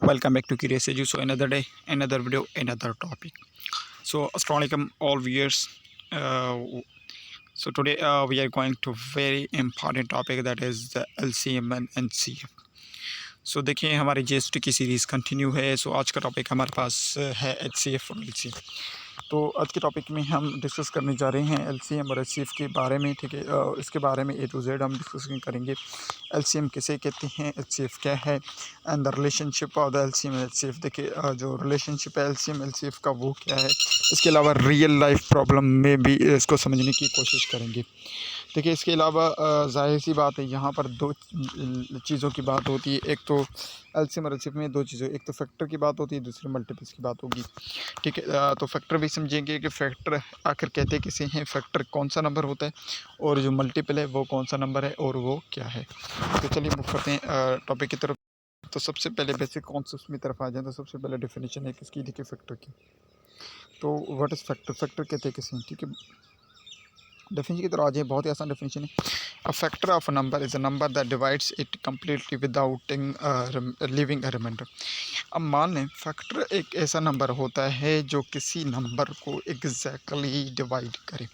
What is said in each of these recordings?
Welcome back to Curious Edu. So another day, another video, another topic. So Assalamualaikum all viewers. Today we are going to very important topic, that is the LCM and NCF. सो देखिए हमारी GST की series continue है. सो आज का topic हमारे पास है HCF और LCM. तो आज के टॉपिक में हम डिस्कस करने जा रहे हैं एलसीएम और एचसीएफ के बारे में. ठीक है, इसके बारे में ए टू जेड हम डिस्कस करेंगे. एलसीएम किसे कहते हैं, एचसीएफ क्या है, and the relationship of the LCM and HCF. देखिए जो रिलेशनशिप है एलसीएम एलसीएफ का वो क्या है. इसके अलावा रियल लाइफ प्रॉब्लम में भी इसको समझने की कोशिश करेंगे. देखिए इसके अलावा जाहिर सी बात है, यहाँ पर दो चीज़ों की बात होती है. एक तो एलसीएम और एचसीएफ में दो चीज़ें, एक तो फैक्टर की बात होती है, दूसरी मल्टीपल्स की बात होगी. ठीक है, तो फैक्टर भी समझेंगे कि फैक्टर आखिर कहते किसे हैं, फैक्टर कौन सा नंबर होता है, और जो मल्टीपल है वो कौन सा नंबर है और वो क्या है. तो चलिए मूव करते हैं टॉपिक की तरफ. तो सबसे पहले बेसिक कॉन्सेप्ट की तरफ आ जाए. तो सबसे पहले डेफिनेशन है किसकी, देखिए फैक्टर की. तो व्हाट इज़ फैक्टर, फैक्टर कहते हैं किसे. ठीक है, डेफिनेशन की तरफ आ जाए. बहुत ही आसान डेफिनेशन है. A factor of a number is a number that divides it completely without leaving a remainder. अब मान लें फैक्टर एक ऐसा नंबर होता है जो किसी नंबर को एग्जैक्टली डिवाइड करे.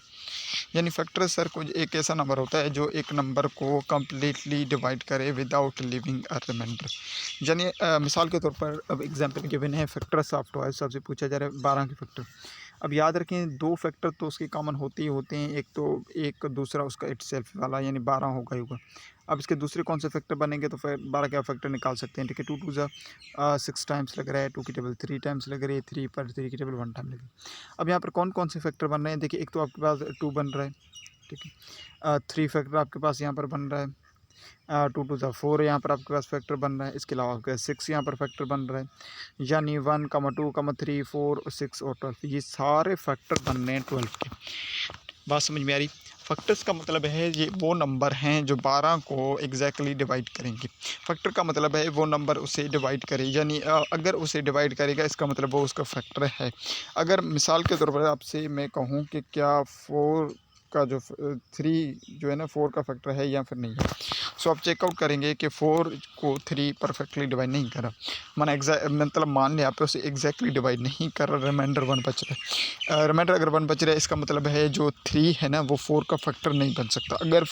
यानी फैक्टर सर कुछ एक ऐसा नंबर होता है जो एक नंबर को कम्प्लीटली डिवाइड करे विदाउट लिविंग अ रिमाइंडर. यानी मिसाल के तौर पर अब एग्जांपल गिवन है, फैक्टर्स ऑफ 12 सबसे पूछा जा रहा है 12 के फैक्टर. अब याद रखें दो फैक्टर तो उसके कॉमन होते ही होते हैं. एक तो एक दूसरा उसका इटसेल्फ वाला, यानी 12 होगा ही होगा. अब इसके दूसरे कौन से फैक्टर बनेंगे, तो फिर 12 का फैक्टर निकाल सकते हैं. ठीक है, 2 टू 6 टाइम्स लग रहा है, 2 की टेबल 3 टाइम्स लग रही है, 3 पर 3 की टेबल 1 टाइम लग रही है. अब यहाँ पर कौन कौन से फैक्टर बन रहे हैं, देखिए एक तो आपके पास 2 बन रहा है. ठीक है, 3 फैक्टर आपके पास यहाँ पर बन रहा है. 2 टू 4 यहाँ पर आपके पास फैक्टर बन रहा है. इसके अलावा आपके 6 यहाँ पर फैक्टर बन रहा है. यानी 1, 2, 3, 4, 6 और 12, ये सारे फैक्टर बन रहे हैं 12 के. बात समझ में आ रही. फैक्टर्स का मतलब है ये वो नंबर हैं जो 12 को एग्जैक्टली डिवाइड करेंगे. फैक्टर का मतलब है वो नंबर उसे डिवाइड करे, यानी अगर उसे डिवाइड करेगा इसका मतलब वो उसका फैक्टर है. अगर मिसाल के तौर पर आपसे मैं कहूँ कि क्या 4 का जो 3 जो है ना 4 का फैक्टर है या फिर नहीं है. सो आप चेकआउट करेंगे कि 4 को 3 परफेक्टली डिवाइड नहीं करा. मतलब मान लिया आप उसे एग्जैक्टली डिवाइड नहीं कर रहा, रिमाइंडर 1 बच रहा है. रिमाइंडर अगर 1 बच रहा है इसका मतलब है जो 3 है ना वो 4 का फैक्टर नहीं बन सकता. अगर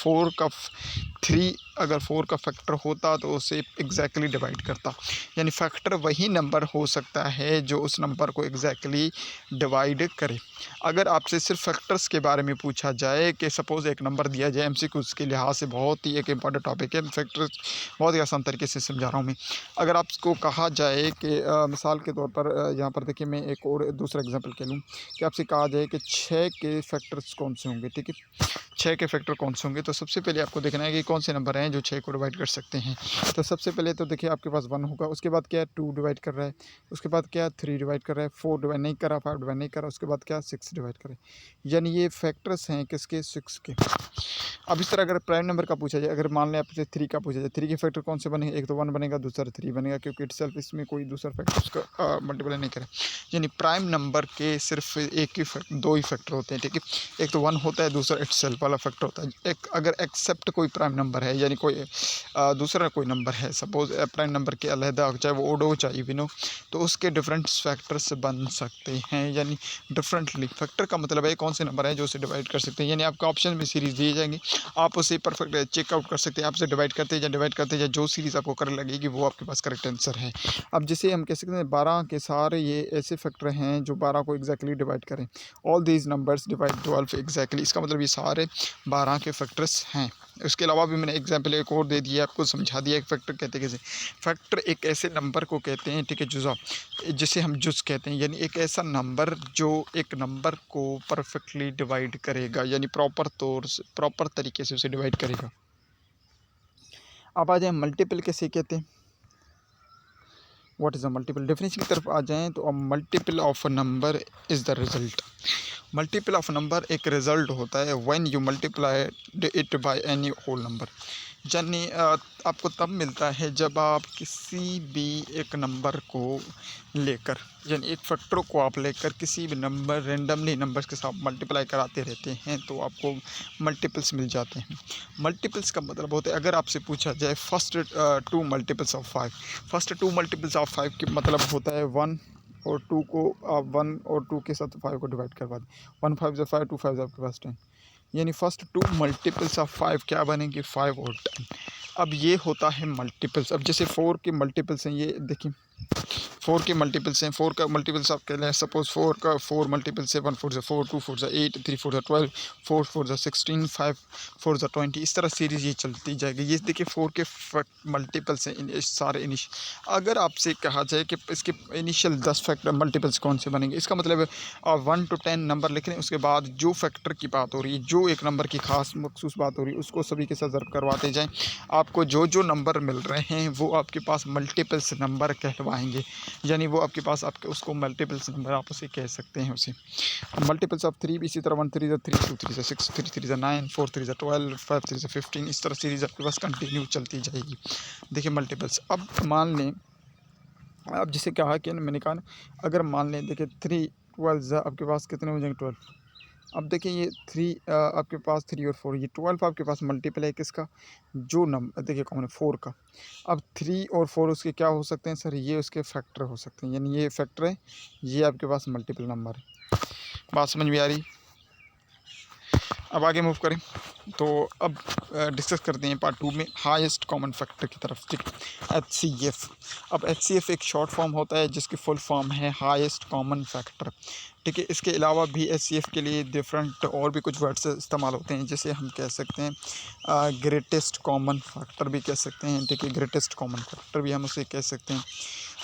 4 का फैक्टर होता तो उसे एग्जैक्टली डिवाइड करता. यानी फैक्टर वही नंबर हो सकता है जो उस नंबर को एग्जैक्टली डिवाइड करे. अगर आपसे सिर्फ फैक्टर्स के बारे में पूछा जाए कि सपोज़ एक नंबर दिया जाए, एमसीक्यूज़ के लिहाज से बहुत ही एक इंपॉर्टेंट टॉपिक है, फैक्टर्स बहुत ही आसान तरीके से समझा रहा हूँ मैं. अगर आपको कहा जाए कि मिसाल के तौर पर यहाँ पर देखिए मैं एक और दूसरा एग्जांपल ले लूँ कि आपसे कहा जाए कि 6 के फैक्टर्स कौन से होंगे. ठीक है, 6 के फैक्टर कौन से होंगे. तो सबसे पहले आपको देखना है कि कौन से नंबर हैं जो 6 को डिवाइड कर सकते हैं. तो सबसे पहले तो देखिए आपके पास 1 होगा, उसके बाद क्या है 2 डिवाइड कर रहा है, उसके बाद क्या 3 डिवाइड कर रहा है, 4 डिवाइड नहीं कर रहा, 5 डिवाइड नहीं कर रहा, उसके बाद क्या 6 डिवाइड कर रहा है. यानी ये फैक्टर्स हैं किसके, 6 के. अब इस तरह अगर प्राइम नंबर का पूछा जाए, अगर मान लें आपसे 3 का पूछा जाए, 3 के फैक्टर कौन से बनेंगे, एक तो 1 बनेगा, दूसरा 3 बनेगा, क्योंकि इटसेल्फ इसमें कोई दूसरा फैक्टर उसका मल्टीप्लाई नहीं करे. यानी प्राइम नंबर के सिर्फ दो ही फैक्टर होते हैं. ठीक है, एक तो 1 होता है, दूसरा इटसेल्फ वाला फैक्टर होता है. एक अगर एक्सेप्ट कोई प्राइम नंबर है, यानी कोई दूसरा कोई नंबर है, सपोज प्राइम नंबर के अलहदा चाहे वो ओड हो चाहे इवन हो, तो उसके डिफरेंट फैक्टर्स बन सकते हैं. यानी डिफरेंटली फैक्टर का मतलब है कौन से नंबर है जो उसे डिवाइड कर सकते हैं. यानी आपको ऑप्शन में सीरीज़ दिए जाएंगे, आप उसे परफेक्ट चेकआउट कर सकते हैं. आपसे डिवाइड करते या जो सीरीज़ आपको कर लगेगी वो आपके पास करेक्ट आंसर है. अब जैसे हम कह सकते हैं 12 के सारे ये ऐसे फैक्टर हैं जो 12 को एग्जैक्टली डिवाइड करें. All these numbers divide 12 exactly, इसका मतलब ये सारे 12 के फैक्टर्स हैं. उसके अलावा भी मैंने एग्जाम्पल एक और दे दिया, आपको समझा दिया एक फैक्टर कहते कैसे. फैक्टर एक ऐसे नंबर को कहते हैं, ठीक है, जुज़ा, जिसे हम जुज़ कहते हैं. यानी एक ऐसा नंबर जो एक नंबर को परफेक्टली डिवाइड करेगा, यानी प्रॉपर तरीके से उसे डिवाइड करेगा. अब आ जाए मल्टीपल कैसे कहते हैं, what is a multiple. Definition की तरफ आ जाएं तो a multiple of a number is the result. Multiple of number एक रिज़ल्ट होता है when you multiply it by any whole number, यानी आपको तब मिलता है जब आप किसी भी एक नंबर को लेकर, यानी एक फैक्टर को आप लेकर किसी भी नंबर रेंडमली नंबर्स के साथ मल्टीप्लाई कराते रहते हैं तो आपको मल्टीपल्स मिल जाते हैं। मल्टीपल्स का मतलब होता है, अगर आपसे पूछा जाए first two multiples of 5, first two multiples of 5 के मतलब होता है 1 और 2 को आप 1 और 2 के साथ 5 को डिवाइड करवा दें, 1 5 से 5, 2 5 से आपके पास 10, यानी फर्स्ट टू मल्टीपल्स ऑफ 5 क्या बनेंगे, 5 और 10। अब ये होता है मल्टीपल्स। अब जैसे 4 के मल्टीपल्स हैं, ये देखिए 4 के मल्टीपल्स हैं, 4 का मल्टीपल्स आप कह लें, सपोज 4 का 4 मल्टीपल्स है, 1 4 से 4, 2 4 से 8, 3 4 से 12, 4 4 से 16, 5 4 से 20, इस तरह सीरीज़ ये चलती जाएगी। ये देखिए 4 के मल्टीपल्स हैं इन सारे अगर आपसे कहा जाए कि इसके इनिशियल 10 फैक्टर मल्टीपल्स कौन से बनेंगे, इसका मतलब आप 1 to 10 नंबर लिख रहे हैं, उसके बाद जो फैक्टर की बात हो रही है, जो एक नंबर की खास मखसूस बात हो रही है, उसको सभी के साथ ज़रूर करवाते जाएँ। आपको जो जो नंबर मिल रहे हैं वो आपके पास मल्टीपल्स नंबर कहलवाएंगे, यानी वो आपके पास आपके उसको मल्टीपल्स नंबर आप उसे कह सकते हैं उसे। मल्टीपल्स ऑफ 3 भी इसी तरह 1 3 3, 2 3 6, 3 3 9, 4 3 12, 5 3 15, इस तरह सीरीज़ आपके पास कंटिन्यू चलती जाएगी। देखिए मल्टीपल्स, अब मान लें, अब जिसे कहा कि मैंने कहा ना, अगर मान लें देखिए 3 12 आपके पास कितने हो जाएंगे 12। अब देखिए ये 3 आपके पास 3 और 4, ये 12 आपके पास मल्टीपल है किसका, जो नंबर देखिए कौन है 4 का। अब 3 और 4 उसके क्या हो सकते हैं सर, ये उसके फैक्टर हो सकते हैं, यानी ये फैक्टर है, ये आपके पास मल्टीपल नंबर है। बात समझ में आ रही। अब आगे मूव करें तो अब डिस्कस करते हैं पार्ट 2 में हाईएस्ट कॉमन फैक्टर की तरफ। ठीक, HCF। अब HCF एक शॉर्ट फॉर्म होता है जिसकी फुल फॉर्म है हाईएस्ट कॉमन फैक्टर। ठीक है, इसके अलावा भी HCF के लिए डिफरेंट और भी कुछ वर्ड्स इस्तेमाल होते हैं, जैसे हम कह सकते हैं ग्रेटेस्ट कॉमन फैक्टर भी कह सकते हैं। ठीक है, ग्रेटेस्ट कॉमन फैक्टर भी हम उसे कह सकते हैं।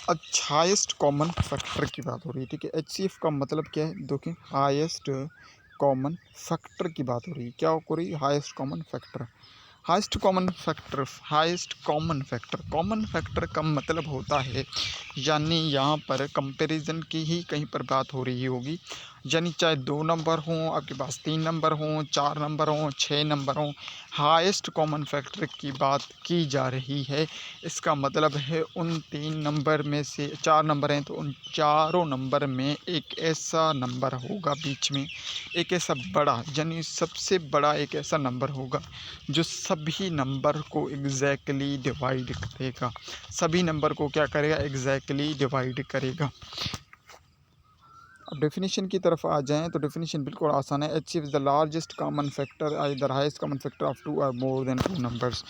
अब हाईएस्ट कॉमन फैक्टर की बात हो रही है। ठीक है, HCF का मतलब क्या है, देखिए हाईएस्ट कॉमन फैक्टर की बात हो रही है। क्या हो रही है, highest common factor. Highest common factor, highest common factor, common factor का मतलब होता है, यानी यहाँ पर कंपैरिजन की ही कहीं पर बात हो रही होगी, यानी चाहे 2 नंबर हों आपके पास, 3 नंबर हों, 4 नंबर हों, 6 नंबर हों, हाईएस्ट कॉमन फैक्टर की बात की जा रही है। इसका मतलब है उन 3 नंबर में से 4 नंबर हैं तो उन चारों नंबर में एक ऐसा नंबर होगा बीच में, एक ऐसा बड़ा, यानी सबसे बड़ा एक ऐसा नंबर होगा जो सभी नंबर को एग्जैक्टली डिवाइड करेगा, सभी नंबर को क्या करेगा, एग्जैक्टली डिवाइड करेगा। अब डेफिनेशन की तरफ आ जाएं तो डेफिनेशन बिल्कुल आसान है। HCF is the largest common factor either highest common factor of 2 और मोर देन 2 नंबर्स।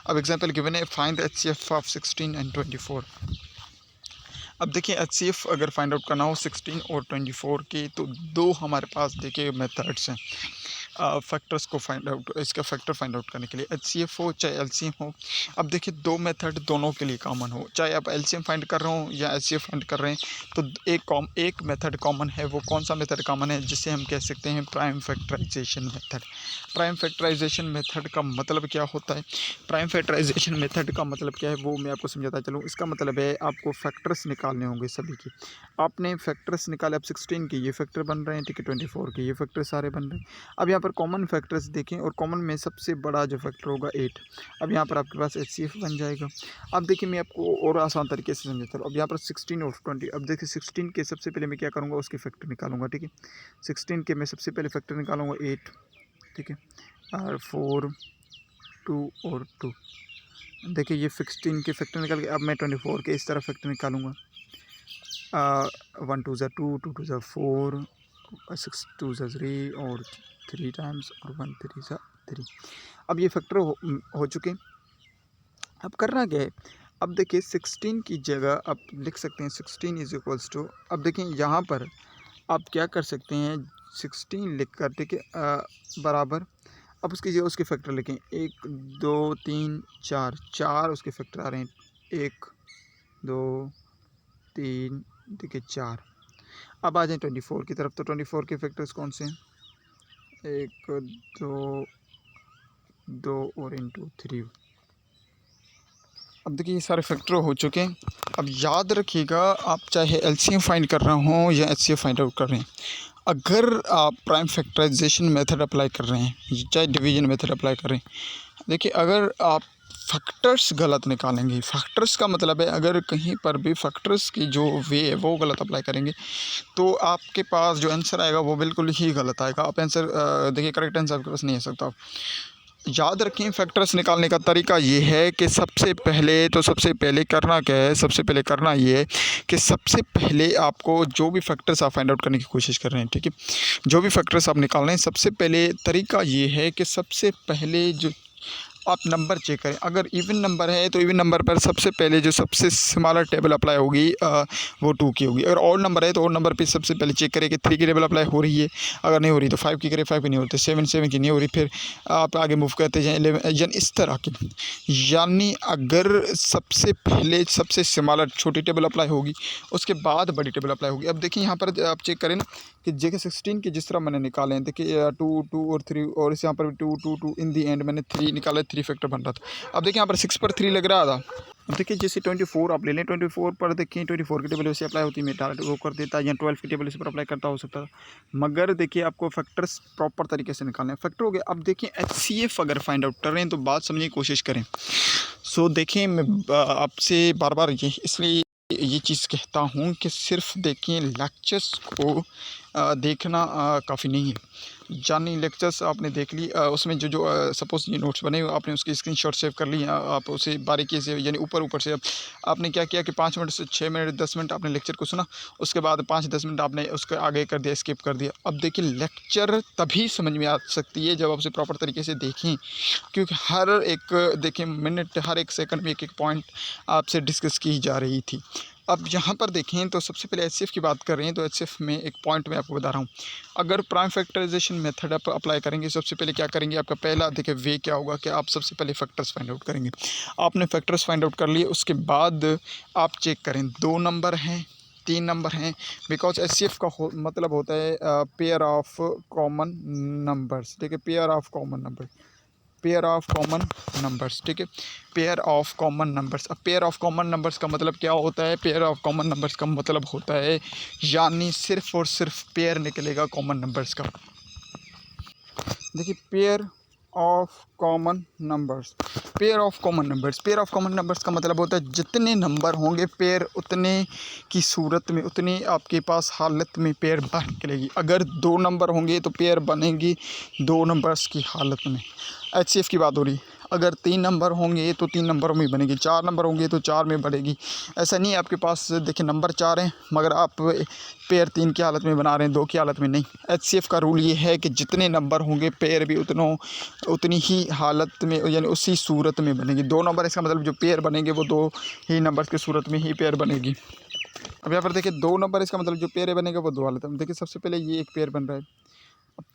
अब एग्जांपल गिवन है, find the HCF of 16 and 24। अब देखिए HCF अगर फाइंड आउट करना हो 16 और 24 के, तो दो हमारे पास देखिए मेथड्स हैं फैक्टर्स को फाइंड आउट, इसका फैक्टर फाइंड आउट करने के लिए, HCF हो चाहे LCM हो। अब देखिए दो मेथड दोनों के लिए कॉमन हो, चाहे आप LCM फाइंड कर रहे हो या HCF फाइंड कर रहे हैं, तो एक मेथड कॉमन है। वो कौन सा मेथड कॉमन है, जिसे हम कह सकते हैं prime factorization method. Prime factorization method का मतलब क्या होता है, प्राइम फैक्टराइजेशन मेथड का मतलब क्या है वो मैं आपको समझाता चलूँ। इसका मतलब है आपको फैक्टर्स निकालने होंगे सभी के। आपने फैक्टर्स निकाले, अब 16 के ये फैक्टर बन रहे हैं, ठीक है, 24 के ये फैक्टर सारे बन रहे हैं। अब यहाँ पर कॉमन फैक्टर्स देखें, और कॉमन में सबसे बड़ा जो फैक्टर होगा 8। अब यहाँ पर आपके पास HCF बन जाएगा। अब देखिए मैं आपको और आसान तरीके से समझाता हूँ। अब यहाँ पर 16 और 20, अब देखिए 16 के सबसे पहले मैं क्या करूँगा, उसके फैक्टर निकालूंगा। ठीक है, 16 के मैं सबसे पहले फैक्टर निकालूंगा 8, ठीक है, और 4 2 और 2। देखिए ये 16 के फैक्टर निकाल के अब मैं 24 के इस तरह फैक्टर निकालूंगा। 1 2 ज़ा 2, 2 2 ज़ा 4, 6 2 ज़ा 3 और 3 टाइम्स, और 1 3 ज़ा 3। अब ये फैक्टर हो चुके। अब करना क्या है, अब देखिए 16 की जगह आप लिख सकते हैं 16 इज इक्वल्स टू, अब देखिए यहाँ पर आप क्या कर सकते हैं, 16 लिख कर, ठीक है, बराबर, अब उसकी जगह उसके फैक्टर लिखें, 1 2 3 4, 4 उसके फैक्टर आ रहे हैं, 1 2 3, ठीक है, 4। अब आ जाए 24 की तरफ, तो 24 के फैक्टर्स कौन से हैं, 1 2 2 और इंटू 3। अब देखिए ये सारे फैक्टर हो चुके हैं। अब याद रखिएगा, आप चाहे LCM फाइंड कर रहे हो या HCF फाइंड आउट कर रहे हैं, अगर आप प्राइम फैक्टराइजेशन मेथड अप्लाई कर रहे हैं चाहे डिवीजन मेथड अप्लाई कर रहे हैं, देखिए अगर आप फैक्टर्स गलत निकालेंगे, फैक्टर्स का मतलब है अगर कहीं पर भी फैक्टर्स की जो वे है वो गलत अप्लाई करेंगे तो आपके पास जो आंसर आएगा वो बिल्कुल ही गलत आएगा। आप आंसर देखिए करेक्ट आंसर आपके पास नहीं आ सकता। याद रखें फैक्टर्स निकालने का तरीका ये है कि सबसे पहले करना क्या है, सबसे पहले करना ये है कि सबसे पहले आपको जो भी फैक्टर्स आप फाइंड आउट करने की कोशिश कर रहे हैं, ठीक है, जो भी फैक्टर्स आप निकाल रहे हैं, सबसे पहले तरीका ये है कि सबसे पहले जो आप नंबर चेक करें। अगर इवन नंबर है तो इवन नंबर पर सबसे पहले जो सबसे स्मॉलर टेबल अप्लाई होगी वो 2 की होगी। अगर ऑड नंबर है तो ऑड नंबर पे सबसे पहले चेक करें कि 3 की टेबल अप्लाई हो रही है। अगर नहीं हो रही तो 5 की करें, 5 की नहीं होती 7 की नहीं हो रही, फिर आप आगे मूव करते जाएँ 11 यानी इस तरह की। यानी अगर सबसे पहले सबसे स्मॉलर छोटी टेबल अप्लाई होगी उसके बाद बड़ी टेबल अप्लाई होगी। अब देखिए यहाँ पर आप चेक करें ना कि JK 16 के जिस तरह मैंने निकाले हैं, देखिए 2 और 3 और इस यहाँ पर भी 2 इन दी एंड मैंने 3 निकाला, 3 फैक्टर बन रहा था। अब देखिए यहाँ पर 6 पर 3 लग रहा था। अब देखिए जैसे 24 आप ले लें, 24 पर देखिए 24 की टेबल वैसे अप्लाई होती है, मैं डायरेक्ट वो कर देता, या 12 की टेबल इस पर अप्लाई करता हो सकता था। मगर देखिए आपको फैक्टर्स प्रॉपर तरीके से निकालने हैं। फैक्टर हो गया। अब देखिए HCF अगर फाइंड आउट कर रहे हैं तो बात समझने की कोशिश करें। सो देखिए मैं आपसे बार बार इसलिए ये चीज़ कहता हूँ कि सिर्फ देखिए लेक्चर्स को देखना काफ़ी नहीं है। यानी लेक्चर्स आपने देख ली, उसमें जो सपोज़ ये नोट्स बने आपने उसकी स्क्रीनशॉट सेव कर ली, आप उसे बारीकी से यानी ऊपर से आपने क्या किया कि 5 मिनट से 6 मिनट 10 मिनट आपने लेक्चर को सुना, उसके बाद 5-10 मिनट आपने उसके आगे कर दिया, स्किप कर दिया। अब देखिए लेक्चर तभी समझ में आ सकती है जब आप उसे प्रॉपर तरीके से देखें, क्योंकि हर एक देखिए मिनट, हर एक सेकंड में एक पॉइंट आपसे डिस्कस की जा रही थी। अब यहाँ पर देखें तो सबसे पहले HCF की बात कर रहे हैं तो HCF में एक पॉइंट मैं आपको बता रहा हूँ। अगर प्राइम फैक्टराइजेशन मेथड आप अप्लाई करेंगे, सबसे पहले क्या करेंगे, आपका पहला देखिए वे क्या होगा कि आप सबसे पहले फैक्टर्स फाइंड आउट करेंगे। आपने फैक्टर्स फाइंड आउट कर लिए, उसके बाद आप चेक करें 2 नंबर हैं, 3 नंबर हैं, बिकॉज HCF का मतलब होता है पेयर ऑफ कॉमन नंबर्स, ठीक है, pair of common number, pair of common numbers, ठीक है, पेयर ऑफ कॉमन नंबर्स। अब पेयर ऑफ कॉमन नंबर्स का मतलब क्या होता है, पेयर ऑफ कॉमन नंबर्स का मतलब होता है यानी सिर्फ और सिर्फ पेयर निकलेगा कॉमन नंबर्स का। देखिए pair of common numbers, pair of common numbers, pair of common numbers का मतलब होता है जितने नंबर होंगे पेयर उतने की सूरत में, उतनी आपके पास हालत में पेयर बन निकलेगी। अगर 2 नंबर होंगे तो पेयर बनेगी 2 नंबर्स की हालत में। HCF की बात हो रही। अगर 3 नंबर होंगे तो 3 नंबरों में बनेगी, 4 नंबर होंगे तो 4 में बढ़ेगी। ऐसा नहीं है आपके पास देखिए नंबर 4 हैं मगर आप पेयर 3 की हालत में बना रहे हैं, 2 की हालत में नहीं। HCF का रूल ये है कि जितने नंबर होंगे पेयर भी उतनी ही हालत में यानी उसी सूरत में बनेगी। 2 नंबर इसका मतलब जो पेयर बनेंगे वो 2 ही नंबर की सूरत में ही पेयर बनेगी। अब यहाँ पर देखिए 2 नंबर इसका मतलब जो पेयर बनेगा वो 2 हालत में। देखिए सबसे पहले ये एक पेयर बन रहा है,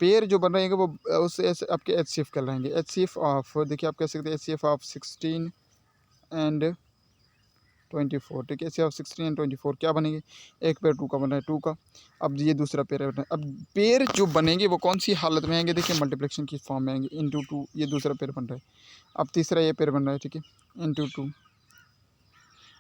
पेयर जो बन रहेंगे वो उससे ऐसे आपके HCF कहलाएंगे। HCF ऑफ देखिए आप कह सकते हैं HCF ऑफ 16 एंड 24, ठीक है, HCF ऑफ 16 एंड 24 क्या बनेंगे, एक पेयर 2 का बन रहा है 2 का। अब ये दूसरा पेयर है। अब पेयर जो बनेंगे वो कौन सी हालत में आएंगे, देखिए मल्टीप्लिकेशन की फॉर्म में आएंगे, इंटू 2, ये दूसरा पेयर बन रहा है। अब तीसरा ये पेयर बन रहा है, ठीक है, इंटू 2।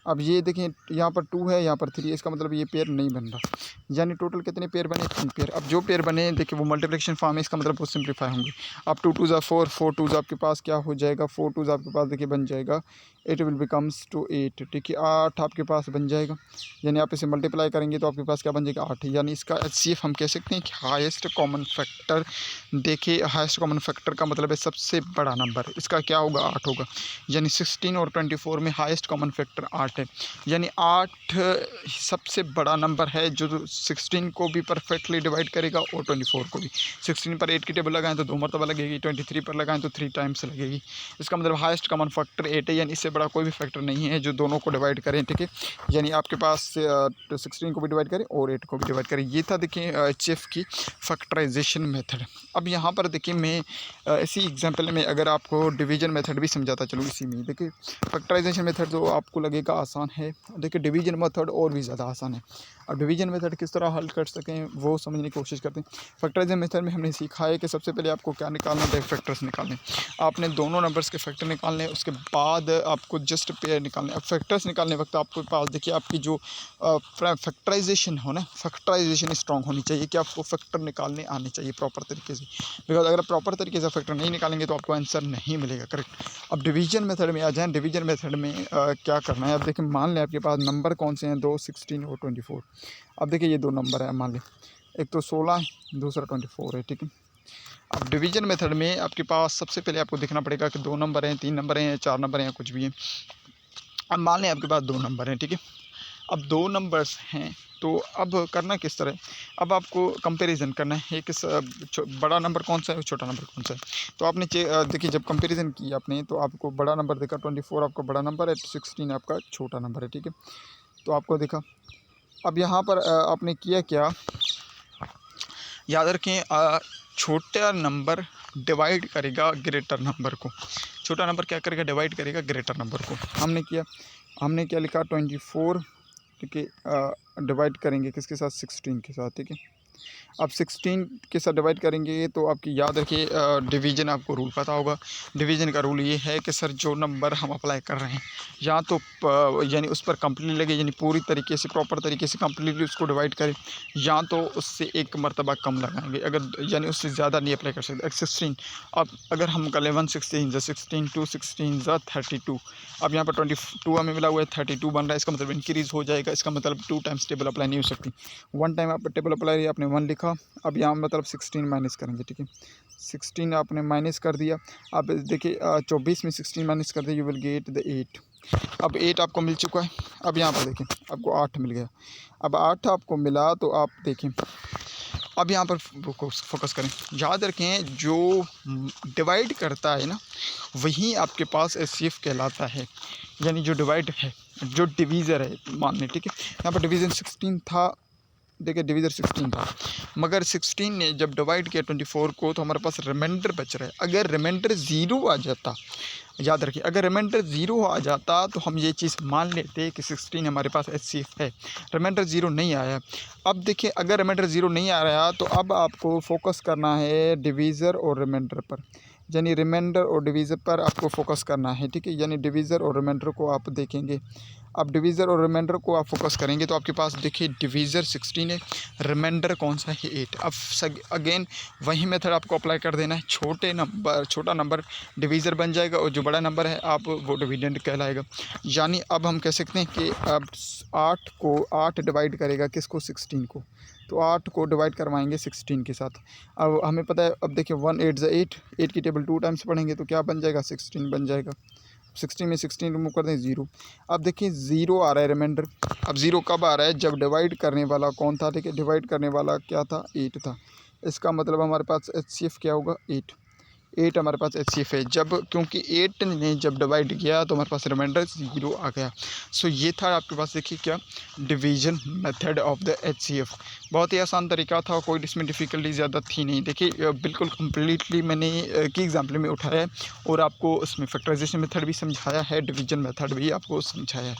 अब ये देखें यहाँ पर 2 है, यहाँ पर 3, इसका मतलब ये पेयर नहीं बन रहा, यानी टोटल कितने पेयर बने, 3 पेयर। अब जो पेयर बने देखिए वो मल्टीप्लिकेशन फॉर्म है, इसका मतलब वो सिंप्लीफाई होंगे। अब 2 2 ज़ा 4, 4 2 ज़ा आपके पास क्या हो जाएगा, 4 2 ज़ा आपके पास देखिए बन जाएगा 8 विल बिकम्स टू 8, ठीक है, 8 आपके पास बन जाएगा। यानी आप इसे मल्टीप्लाई करेंगे तो आपके पास क्या बन जाएगा, 8। यानी इसका HCF हम कह सकते हैं कि हाईएस्ट कॉमन फैक्टर। देखिए हाईएस्ट कॉमन फैक्टर का मतलब है सबसे बड़ा नंबर, इसका क्या होगा, 8 होगा। यानी 16 और 24 में हाईएस्ट कॉमन फैक्टर 8 है, यानी 8 सबसे बड़ा नंबर है जो 16 को भी परफेक्टली डिवाइड करेगा और 24 को भी। 16 पर 8 की टेबल लगाएं तो 2 मरतबा लगेगी, 23 पर लगाएं तो 3 टाइम्स लगेगी। इसका मतलब हाईएस्ट कॉमन फैक्टर 8 है, यानी इससे बड़ा कोई भी फैक्टर नहीं है जो दोनों को डिवाइड करें, ठीक है, यानी आपके पास 16 को भी डिवाइड करें और 8 को भी डिवाइड करें। ये था देखिए HCF की फैक्टराइजेशन मेथड। अब यहाँ पर देखिए मैं इसी एग्जाम्पल में अगर आपको डिवीजन मेथड भी समझाता चलूँ इसी में। देखिए फैक्टराइजेशन मेथड जो आपको लगेगा आसान है। देखिए डिवीजन मेथड और भी ज़्यादा आसान है। अब डिवीजन मेथड किस तरह हल कर सकें वो समझने की कोशिश करते हैं। फैक्टराइजेशन मेथड में हमने सीखा है कि सबसे पहले आपको क्या निकालना है, फैक्टर्स निकालने। आपने दोनों नंबर्स के फैक्टर निकालने, उसके बाद आपको जस्ट पेयर निकालने। अब फैक्टर्स निकालने वक्त आपके पास देखिए आपकी जो फैक्टराइजेशन हो ना, फैक्टराइजेशन स्ट्रॉन्ग होनी चाहिए कि आपको फैक्टर निकालने आने चाहिए प्रॉपर तरीके से। बिकॉज अगर प्रॉपर तरीके से फैक्टर नहीं निकालेंगे तो आपको आंसर नहीं मिलेगा करेक्ट। अब डिवीजन मेथड में आ जाएँ। डिवीजन मेथड में क्या करना है, अब देखिए मान लें आपके पास नंबर कौन से हैं, 2, 16 और 24। अब देखिए ये दो नंबर है, मान लें एक तो 16 है, दूसरा 24 है, ठीक है। अब डिवीजन मेथड में आपके पास सबसे पहले आपको देखना पड़ेगा कि 2 नंबर हैं, 3 नंबर हैं, 4 नंबर हैं, कुछ भी है। अब मान लें आपके पास 2 नंबर हैं, ठीक है। अब 2 नंबर्स हैं तो अब करना किस तरह, अब आपको कंपैरिजन करना है कि बड़ा नंबर कौन सा है और छोटा नंबर कौन सा है। तो आपने देखिए जब कंपैरिजन किया आपने तो आपको बड़ा नंबर देखा, 24 आपका बड़ा नंबर है, 16 आपका छोटा नंबर है, ठीक है। तो आपको देखा। अब यहाँ पर आपने किया क्या, याद रखें छोटा नंबर डिवाइड करेगा ग्रेटर नंबर को। छोटा नंबर क्या करेगा, डिवाइड करेगा ग्रेटर नंबर को। हमने क्या लिखा, 24, ठीक है, डिवाइड करेंगे किसके साथ, 16 के साथ, ठीक है। अब 16 के साथ डिवाइड करेंगे तो आपकी याद रखिए डिवीज़न आपको रूल पता होगा। डिवीज़न का रूल ये है कि सर जो नंबर हम अप्लाई कर रहे हैं या तो यानी उस पर कंप्लीटली लगे, यानी पूरी तरीके से प्रॉपर तरीके से कंप्लीटली उसको डिवाइड करें, या तो उससे एक मरतबा कम लगाएंगे, अगर यानी उससे ज़्यादा नहीं अप्लाई कर सकते। 16 अब अगर हम कर लें 116 ज़ा 16 2 16 ज़ा 32। अब यहाँ पर 22 हमें मिला हुआ है, 32 बन रहा है, इसका मतलब इंक्रीज़ हो जाएगा। इसका मतलब 2 टाइम्स टेबल अप्लाई नहीं हो सकती। 1 टाइम आप टेबल अप्लाई, आपने 1 लिखा। अब यहाँ मतलब 16 माइनस करेंगे, ठीक है। 16 आपने माइनस कर दिया। अब देखिए 24 में 16 माइनस कर दिया, यू विल गेट द 8। अब 8 आपको मिल चुका है। अब यहाँ पर देखें आपको 8 मिल गया। अब 8 आपको मिला तो आप देखें, अब यहाँ पर फोकस करें। याद रखें जो डिवाइड करता है ना वही आपके पास एचसीएफ कहलाता है, यानी जो डिवाइड है, जो डिवीज़र है मान लें, ठीक है। यहाँ पर डिवीज़न 16 था, देखिए डिवीज़र 16 था, मगर 16 ने जब डिवाइड किया 24 को तो हमारे पास रिमाइंडर बच रहा है। अगर रिमाइंडर 0 आ जाता, याद रखिए अगर रिमाइंडर 0 आ जाता तो हम ये चीज़ मान लेते कि 16 हमारे पास एचसीएफ है। रिमाइंडर 0 नहीं आया। अब देखिए अगर रिमाइंडर 0 नहीं आ रहा तो अब आपको फोकस करना है डिवीज़र और रिमाइंडर पर, यानी रिमाइंडर और डिवीज़र पर आपको फोकस करना है, ठीक है। यानी डिवीज़र और रिमाइंडर को आप देखेंगे। अब डिवीज़र और रिमाइंडर को आप फोकस करेंगे तो आपके पास देखिए डिवीज़र 16 है, रिमाइंडर कौन सा है 8। अब अगेन वही मेथड आपको अप्लाई कर देना है। छोटा नंबर डिवीज़र बन जाएगा और जो बड़ा नंबर है आप वो डिविडेंड कहलाएगा। यानी अब हम कह सकते हैं कि अब 8 डिवाइड करेगा किसको, 16 को। तो 8 को डिवाइड करवाएंगे 16 के साथ। अब हमें पता है, अब देखिए 1 8 ज़ा 8 की टेबल 2 टाइम्स पढ़ेंगे तो क्या बन जाएगा, 16 बन जाएगा। 16 में 16 रिमूव कर दें, 0। अब देखिए 0 आ रहा है रिमाइंडर। अब 0 कब आ रहा है, जब डिवाइड करने वाला कौन था, ठीक है। डिवाइड करने वाला क्या था, 8 था। इसका मतलब हमारे पास एचसीएफ क्या होगा, 8 हमारे पास एचसीएफ है। जब क्योंकि 8 ने जब डिवाइड किया तो हमारे पास रिमाइंडर 0 आ गया। सो ये था आपके पास देखिए क्या, division method of the HCF. बहुत ही आसान तरीका था, कोई इसमें डिफ़िकल्टी ज़्यादा थी नहीं। देखिए बिल्कुल कम्प्लीटली मैंने की एग्जाम्पल में उठाया है और आपको उसमें फैक्टराइजेशन मेथड भी समझाया है, डिवीज़न मेथड भी आपको समझाया है।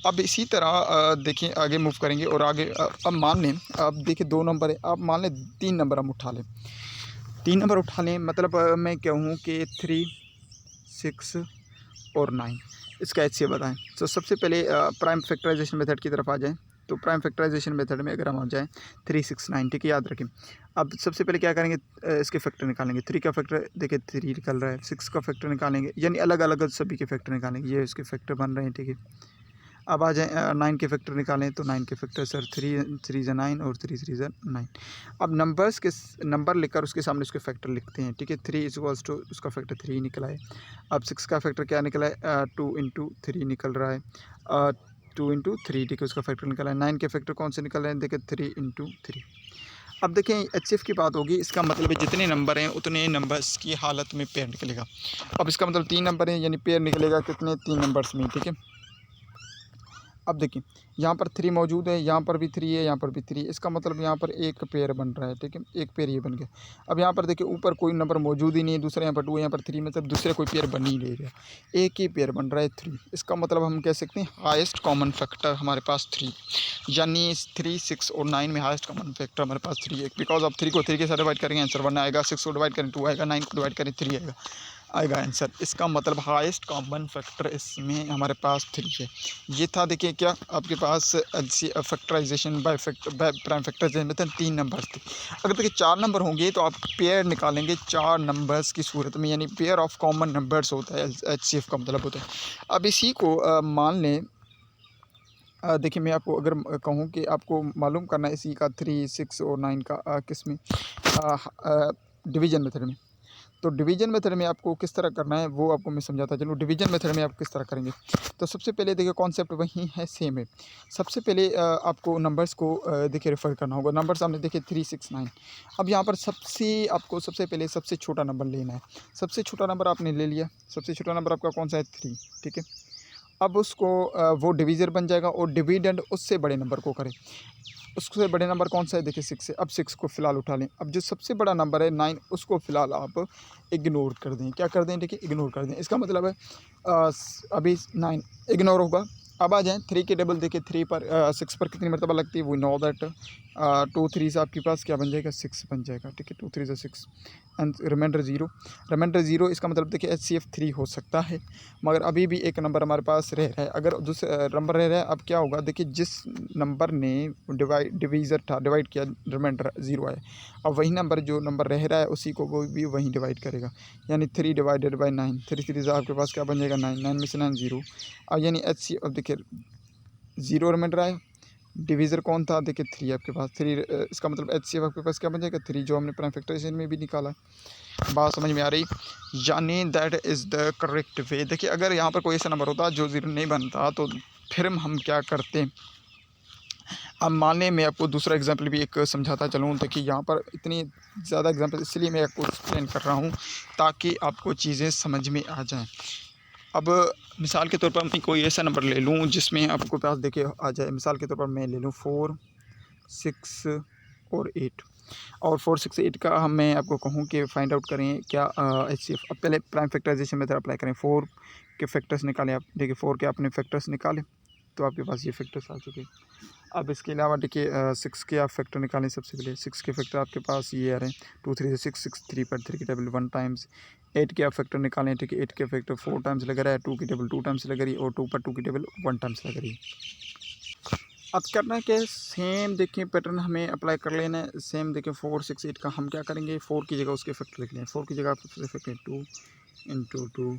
अब इसी तरह देखिए आगे मूव करेंगे और आगे अब मान लें, अब देखिए 2 नंबर है, अब मान लें 3 नंबर हम उठा लें। 3 नंबर उठा लें, मतलब मैं कहूँ कि 3, 6 और 9 इसका एचसीएफ बताएं। तो सबसे पहले प्राइम फैक्टराइजेशन मेथड की तरफ आ जाएं। तो प्राइम फैक्टराइजेशन मेथड में अगर हम आ जाएं 3, 6, 9, ठीक है, याद रखें। अब सबसे पहले क्या करेंगे, इसके फैक्टर निकालेंगे। 3 का फैक्टर देखिए 3 निकल रहा है, 6 का फैक्टर निकालेंगे, यानी अलग अलग सभी के फैक्टर निकालेंगे, ये इसके फैक्टर बन रहे हैं, ठीक है। अब आ जाए 9 के फैक्टर निकालें तो 9 के फैक्टर सर 3 ज़ा 9 और 3 ज़ा 9। अब नंबर लिखकर उसके सामने उसके फैक्टर लिखते हैं, ठीक है। 3 इक्वल्स टू उसका फैक्टर 3 निकला है। अब 6 का फैक्टर क्या निकला है, 2 इंटू 3 निकल रहा है, 2 इंटू 3, ठीक है, उसका फैक्टर निकला है। 9 के फैक्टर कौन से निकल रहे हैं, देखिए 3 इंटू 3। अब देखें एचसीएफ की बात होगी, इसका मतलब है जितने नंबर हैं उतने नंबर्स की हालत में पेयर निकलेगा। अब इसका मतलब 3 नंबर हैं यानी पेयर निकलेगा कितने, 3 नंबर्स में, ठीक है। अब देखिए यहाँ पर 3 मौजूद है, यहाँ पर भी 3 है, यहाँ पर भी 3 है। इसका मतलब यहाँ पर एक पेयर बन रहा है, ठीक है, एक पेयर ये बन गया। अब यहाँ पर देखिए ऊपर कोई नंबर मौजूद ही नहीं है, दूसरा यहाँ पर 2 है, यहाँ पर 3, मतलब दूसरे कोई पेयर बन ही नहीं रहा, एक ही पेयर बन रहा है 3। इसका मतलब हम कह सकते हैं हाईएस्ट कॉमन फैक्टर हमारे पास 3, यानी 3, 6 और 9 में हाईएस्ट कॉमन फैक्टर हमारे पास 3 है। बिकॉज अब 3 को 3 के साथ डिवाइड करेंगे आंसर 1 आएगा, 6 को डिवाइड करें 2 आएगा, 9 को डिवाइड करें 3 आएगा आंसर। इसका मतलब हाईएस्ट कॉमन फैक्टर इसमें हमारे पास 3 है। ये था देखिए क्या आपके पास फैक्टराइजेशन बाय प्राइम फैक्टराइजेशन में 3 नंबर्स थे। अगर देखिए 4 नंबर होंगे तो आप पेयर निकालेंगे 4 नंबर्स की सूरत में, यानी पेयर ऑफ कॉमन नंबर्स होता है, HCF का मतलब होता है। अब इसी को मान लें, देखिए मैं आपको अगर कहूँ कि आपको मालूम करना है इसी का 3, 6 और 9 का किस में डिवीजन मेथड में, तो डिवीजन मेथड में आपको किस तरह करना है वो आपको मैं समझाता चलूँ। डिवीजन मेथड में आप किस तरह करेंगे, तो सबसे पहले देखिए कॉन्सेप्ट वही है, सेम है। सबसे पहले आपको नंबर्स को देखिए रेफ़र करना होगा। नंबर्स आपने देखिए 3, 6, 9। अब यहाँ पर सबसे पहले सबसे छोटा नंबर लेना है। सबसे छोटा नंबर आपने ले लिया, सबसे छोटा नंबर आपका कौन सा है 3, ठीक है। अब उसको वो डिवीज़र बन जाएगा और डिविडेंड उससे बड़े नंबर को करें। उससे बड़े नंबर कौन सा है देखिए 6 है। अब 6 को फ़िलहाल उठा लें। अब जो सबसे बड़ा नंबर है 9, उसको फ़िलहाल आप इग्नोर कर दें। क्या कर दें देखिए, इग्नोर कर दें। इसका मतलब है अभी 9 इग्नोर होगा। अब आ जाएँ 3 के टेबल, देखिए 3 पर 6 पर कितनी मरतबा लगती है, वी नो दैट 2 3 से आपके पास क्या बन जाएगा 6 बन जाएगा, ठीक है। 2 3 से 6 एंड रिमाइंडर 0। इसका मतलब देखिए HCF 3 हो सकता है, मगर अभी भी एक नंबर हमारे पास रह रहा है। अगर दूसरा नंबर रह रहा है, अब क्या होगा देखिए, जिस नंबर ने डिवीज़र था, डिवाइड किया, रिमाइंडर 0 आया, अब वही नंबर जो नंबर रह रहा है उसी को वो भी वहीं डिवाइड करेगा, यानी 3 डिवाइडेड बाई 9। 3 3 से आपके पास क्या बन जाएगा 9, 9 में से 9 0। अब यानी HCF, अब देखिए 0 रिमाइंडर आया, डिवीज़र कौन था देखिए 3 आपके पास 3, इसका मतलब HCF आपके पास क्या बन जाएगा 3, जो हमने प्राइम फैक्टराइजेशन में भी निकाला। बात समझ में आ रही, यानी that is the correct way. देखिए अगर यहाँ पर कोई ऐसा नंबर होता जो 0 नहीं बनता तो फिर हम क्या करते। अब माने मैं आपको दूसरा एग्जांपल भी एक समझाता चलूँ। देखिए यहाँ पर इतनी ज़्यादा एग्जांपल इसलिए मैं आपको एक्सप्लेन कर रहा हूँ ताकि आपको चीज़ें समझ में आ जाएँ। अब मिसाल के तौर पर मैं कोई ऐसा नंबर ले लूँ जिसमें आपको पास देखिए आ जाए, मिसाल के तौर पर मैं ले लूँ 4, 6 और 8, और 4, 6, 8 का हम मैं आपको कहूँ कि फाइंड आउट करें क्या HCF। अब पहले प्राइम फैक्टराइजेशन मेथड अप्लाई करें। 4 के फैक्टर्स निकालें आप, देखिए 4 के आपने फैक्टर्स निकाले तो आपके पास ये फैक्टर्स आ चुके हैं। अब इसके अलावा देखिए 6 के आप फैक्टर निकालें। सबसे पहले 6 के फैक्टर आपके पास ये आ रहे हैं 2 3 से 6 6 3 पर 3 की टेबल 1 टाइम्स। 8 के आप फैक्टर निकालें, ठीक है। 8 के फैक्टर 4 टाइम्स लग रहा है, 2 की टेबल 2 टाइम्स लग रही है, और 2 पर 2 की टेबल 1 टाइम्स लग रही है। अब करना क्या है, सेम देखिए पैटर्न हमें अप्लाई कर लेना है। सेम देखिए 4 6 8 का हम क्या करेंगे, 4 की जगह उसके फैक्टर लिख लें। 4 की जगह आप फैक्टर 2 इंटू 2।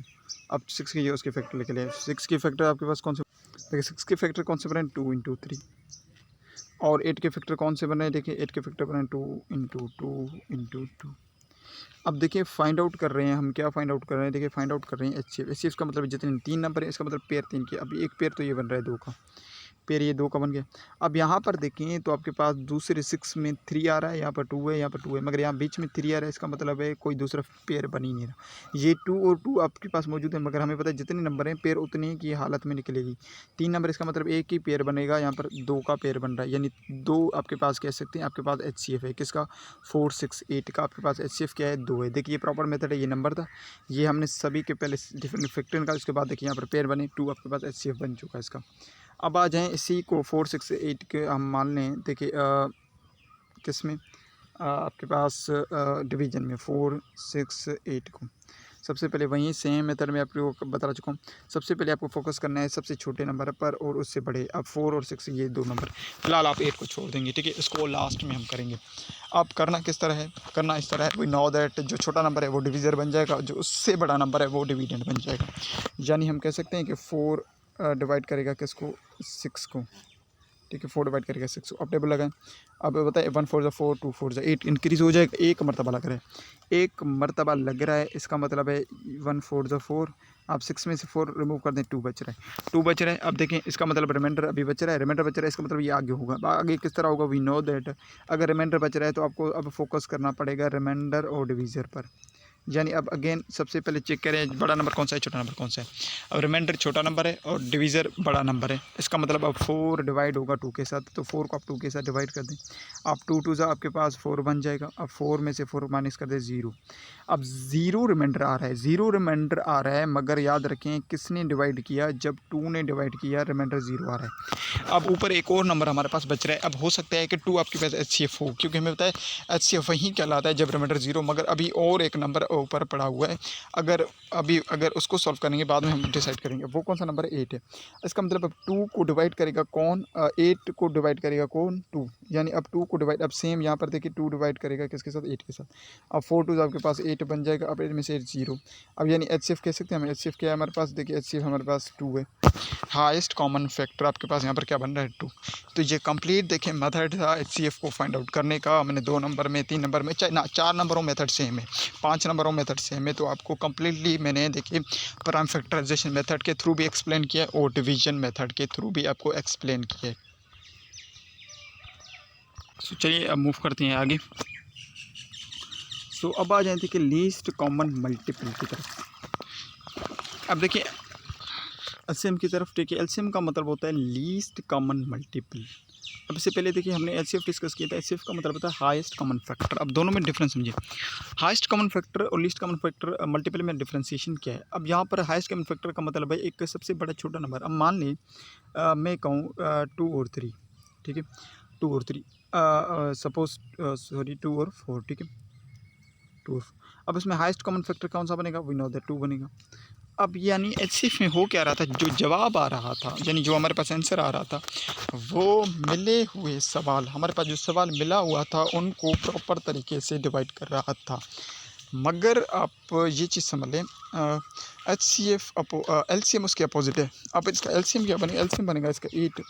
अब 6 की जगह उसके फैक्टर लिख लें। 6 के फैक्टर आपके पास कौन से देखिए, 6 के फैक्टर कौन से बने 2 इंटू 3, और 8 के फैक्टर कौन से बने देखिए 8 के फैक्टर बने 2 इंटू 2 इंटू 2। अब देखिए फाइंड आउट कर रहे हैं हम, क्या फाइंड आउट कर रहे हैं देखिए, फाइंड आउट कर रहे हैं HCF का मतलब जितने 3 नंबर है इसका मतलब पेयर 3 के। अब एक पेयर तो ये बन रहा है 2 का, पेयर ये 2 का बन गया। अब यहाँ पर देखें तो आपके पास दूसरे 6 में 3 आ रहा है, यहाँ पर 2 है, यहाँ पर 2 है, मगर यहाँ बीच में 3 आ रहा है। इसका मतलब है कोई दूसरा पेयर बन ही नहीं रहा। ये 2 और 2 आपके पास मौजूद है, मगर हमें पता है जितने नंबर हैं पेयर उतने की हालत में निकलेगी। 3 नंबर इसका मतलब एक ही पेयर बनेगा, यहाँ पर 2 का पेयर बन रहा है, यानी 2 आपके पास कह सकते हैं आपके पास HCF है। किसका 4 6 8 का आपके पास HCF क्या है 2 है। देखिए ये प्रॉपर मेथड है, ये नंबर था, ये हमने सभी के पहले डिफरेंट फैक्टर निकाला, उसके बाद देखिए यहाँ पर पेयर बने, 2 आपके पास HCF बन चुका है इसका। अब आ जाएँ इसी को 4 6 8 के हम मान लें देखिए किस में आपके पास डिवीज़न में 4 6 8 को। सबसे पहले वहीं सेम मेथड में आपको बता चुका हूँ। सबसे पहले आपको फोकस करना है सबसे छोटे नंबर पर और उससे बड़े। अब 4 और 6 ये 2 नंबर, फिलहाल आप 8 को छोड़ देंगे, ठीक है। इसको लास्ट में हम करेंगे। अब करना किस तरह है, करना इस तरह है, वी नो दैट जो छोटा नंबर है वो डिवीज़र बन जाएगा, जो उससे बड़ा नंबर है वो डिविडेंड बन जाएगा। यानी हम कह सकते हैं कि 4 डिवाइड करेगा किसको 6 को, ठीक है। 4 डिवाइड करेगा 6 को। अब टेबल लगाएं। अब बताए 1 4 4 2 4 8 इंक्रीज़ हो जाएगा, एक मरतबा लग रहा है, एक मरतबा लग रहा है। इसका मतलब है 1 4 4, आप 6 में से 4 रिमूव कर दें, 2 बच रहा है, 2 बच रहा है। अब देखें इसका मतलब रिमाइंडर अभी बच रहा है, रिमाइंडर बच रहा है, इसका मतलब ये आगे होगा। आगे किस तरह होगा, वी नो दैट अगर रिमाइंडर बच रहा है तो आपको अब फोकस करना पड़ेगा रिमाइंडर और डिवीज़र पर। यानी अब अगेन सबसे पहले चेक करें बड़ा नंबर कौन सा है, छोटा नंबर कौन सा है। अब रिमाइंडर छोटा नंबर है और डिवीज़र बड़ा नंबर है, इसका मतलब अब 4 डिवाइड होगा 2 के साथ, तो 4 को आप 2 के साथ डिवाइड कर दें। अब 2 2 सा आपके पास 4 बन जाएगा। अब 4 में से 4 माइनस कर दें 0। अब 0 रिमाइंडर आ रहा है, 0 रिमाइंडर आ रहा है, मगर याद रखें किसने डिवाइड किया, जब 2 ने डिवाइड किया रिमाइंडर 0 आ रहा है। अब ऊपर एक और नंबर हमारे पास बच रहा है। अब हो सकता है कि 2 आपके पास HCF हो, क्योंकि हमें पता है HCF वहीं कहलाता है जब रिमाइंडर 0, मगर अभी और एक नंबर ऊपर पड़ा हुआ है। अगर उसको सॉल्व करेंगे बाद में हम डिसाइड करेंगे वो कौन सा नंबर है, 8 है। इसका मतलब अब 2 को डिवाइड करेगा कौन, 8 को डिवाइड करेगा कौन, 2। यानी अब 2 को डिवाइड, अब सेम यहाँ पर देखिए 2 डिवाइड करेगा किसके साथ, 8 के साथ। अब 4 2 आपके पास 8 बन जाएगा। अब 8 में से 8 0। अब यानी HCF कह सकते हैं हम। HCF क्या है हमारे पास, देखिए HCF हमारे पास 2 है। हाईएस्ट कॉमन फैक्टर आपके पास यहाँ पर क्या बन रहा है, 2। तो ये कंप्लीट देखिए मेथड था HCF को फाइंड आउट करने का। मैंने 2 नंबर में, 3 नंबर में, चाहे ना 4 नंबरों मेथड सेम है, 5 नंबरों मेथड सेम है। तो आपको कम्प्लीटली मैंने देखिए प्राइम फैक्टराइजेशन मेथड के थ्रू भी एक्सप्लेन किया और डिवीजन मेथड के थ्रू भी आपको एक्सप्लेन किया। सो चलिए अब मूव करते हैं आगे। सो अब आ जाते कि लीस्ट कॉमन मल्टीपल की तरफ। अब देखिए एलसीएम की तरफ, देखिए एलसीएम का मतलब होता है लीस्ट कॉमन मल्टीपल। अब इससे पहले देखिए हमने HCF डिस्कस किया था। HCF का मतलब होता है हाईएस्ट कॉमन फैक्टर। अब दोनों में डिफरेंस समझिए, हाईएस्ट कॉमन फैक्टर और लीस्ट कॉमन फैक्टर मल्टीपल में डिफरेंशिएशन क्या है। अब यहाँ पर हाईएस्ट कॉमन फैक्टर का मतलब है एक सबसे बड़ा छोटा नंबर। अब मान लें मैं कहूँ 2 और 3, ठीक है, 2 और 3 सपोज, सॉरी 2 और 4, ठीक है, 2 और 4। अब इसमें हाईएस्ट कॉमन फैक्टर कौन सा बनेगा, वी नो दैट 2 बनेगा। अब यानी HCF में हो क्या रहा था, जो जवाब आ रहा था, यानी जो हमारे पास आंसर आ रहा था, वो मिले हुए सवाल, हमारे पास जो सवाल मिला हुआ था उनको प्रॉपर तरीके से डिवाइड कर रहा था। मगर आप ये चीज़ समझ लें, HCF LCM उसके अपोजिट है। अब इसका LCM क्या बनेगा, LCM बनेगा इसका 8।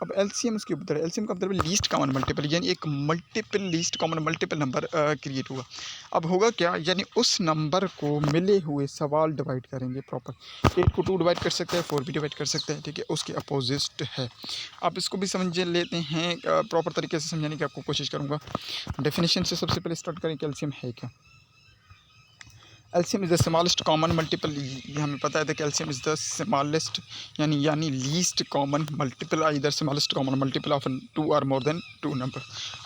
अब LCM उसके ऊपर है। LCM का मतलब लीस्ट कॉमन मल्टीपल, यानी एक multiple least common multiple number create हुआ। अब होगा क्या, यानी उस नंबर को मिले हुए सवाल डिवाइड करेंगे प्रॉपर। 8 को 2 डिवाइड कर सकते हैं, 4 भी डिवाइड कर सकते हैं, ठीक है, उसके अपोजिट है। आप इसको भी समझ लेते हैं, प्रॉपर तरीके से समझाने की आपको कोशिश करूँगा। डेफिनेशन से सबसे पहले स्टार्ट करें कि LCM है क्या। LCM is the smallest common multiple. ये हमें पता है कि LCM इज़ द स्मॉलेस्ट यानी लीस्ट कॉमन मल्टीपल, इधर smallest common multiple of 2 or more than 2 number.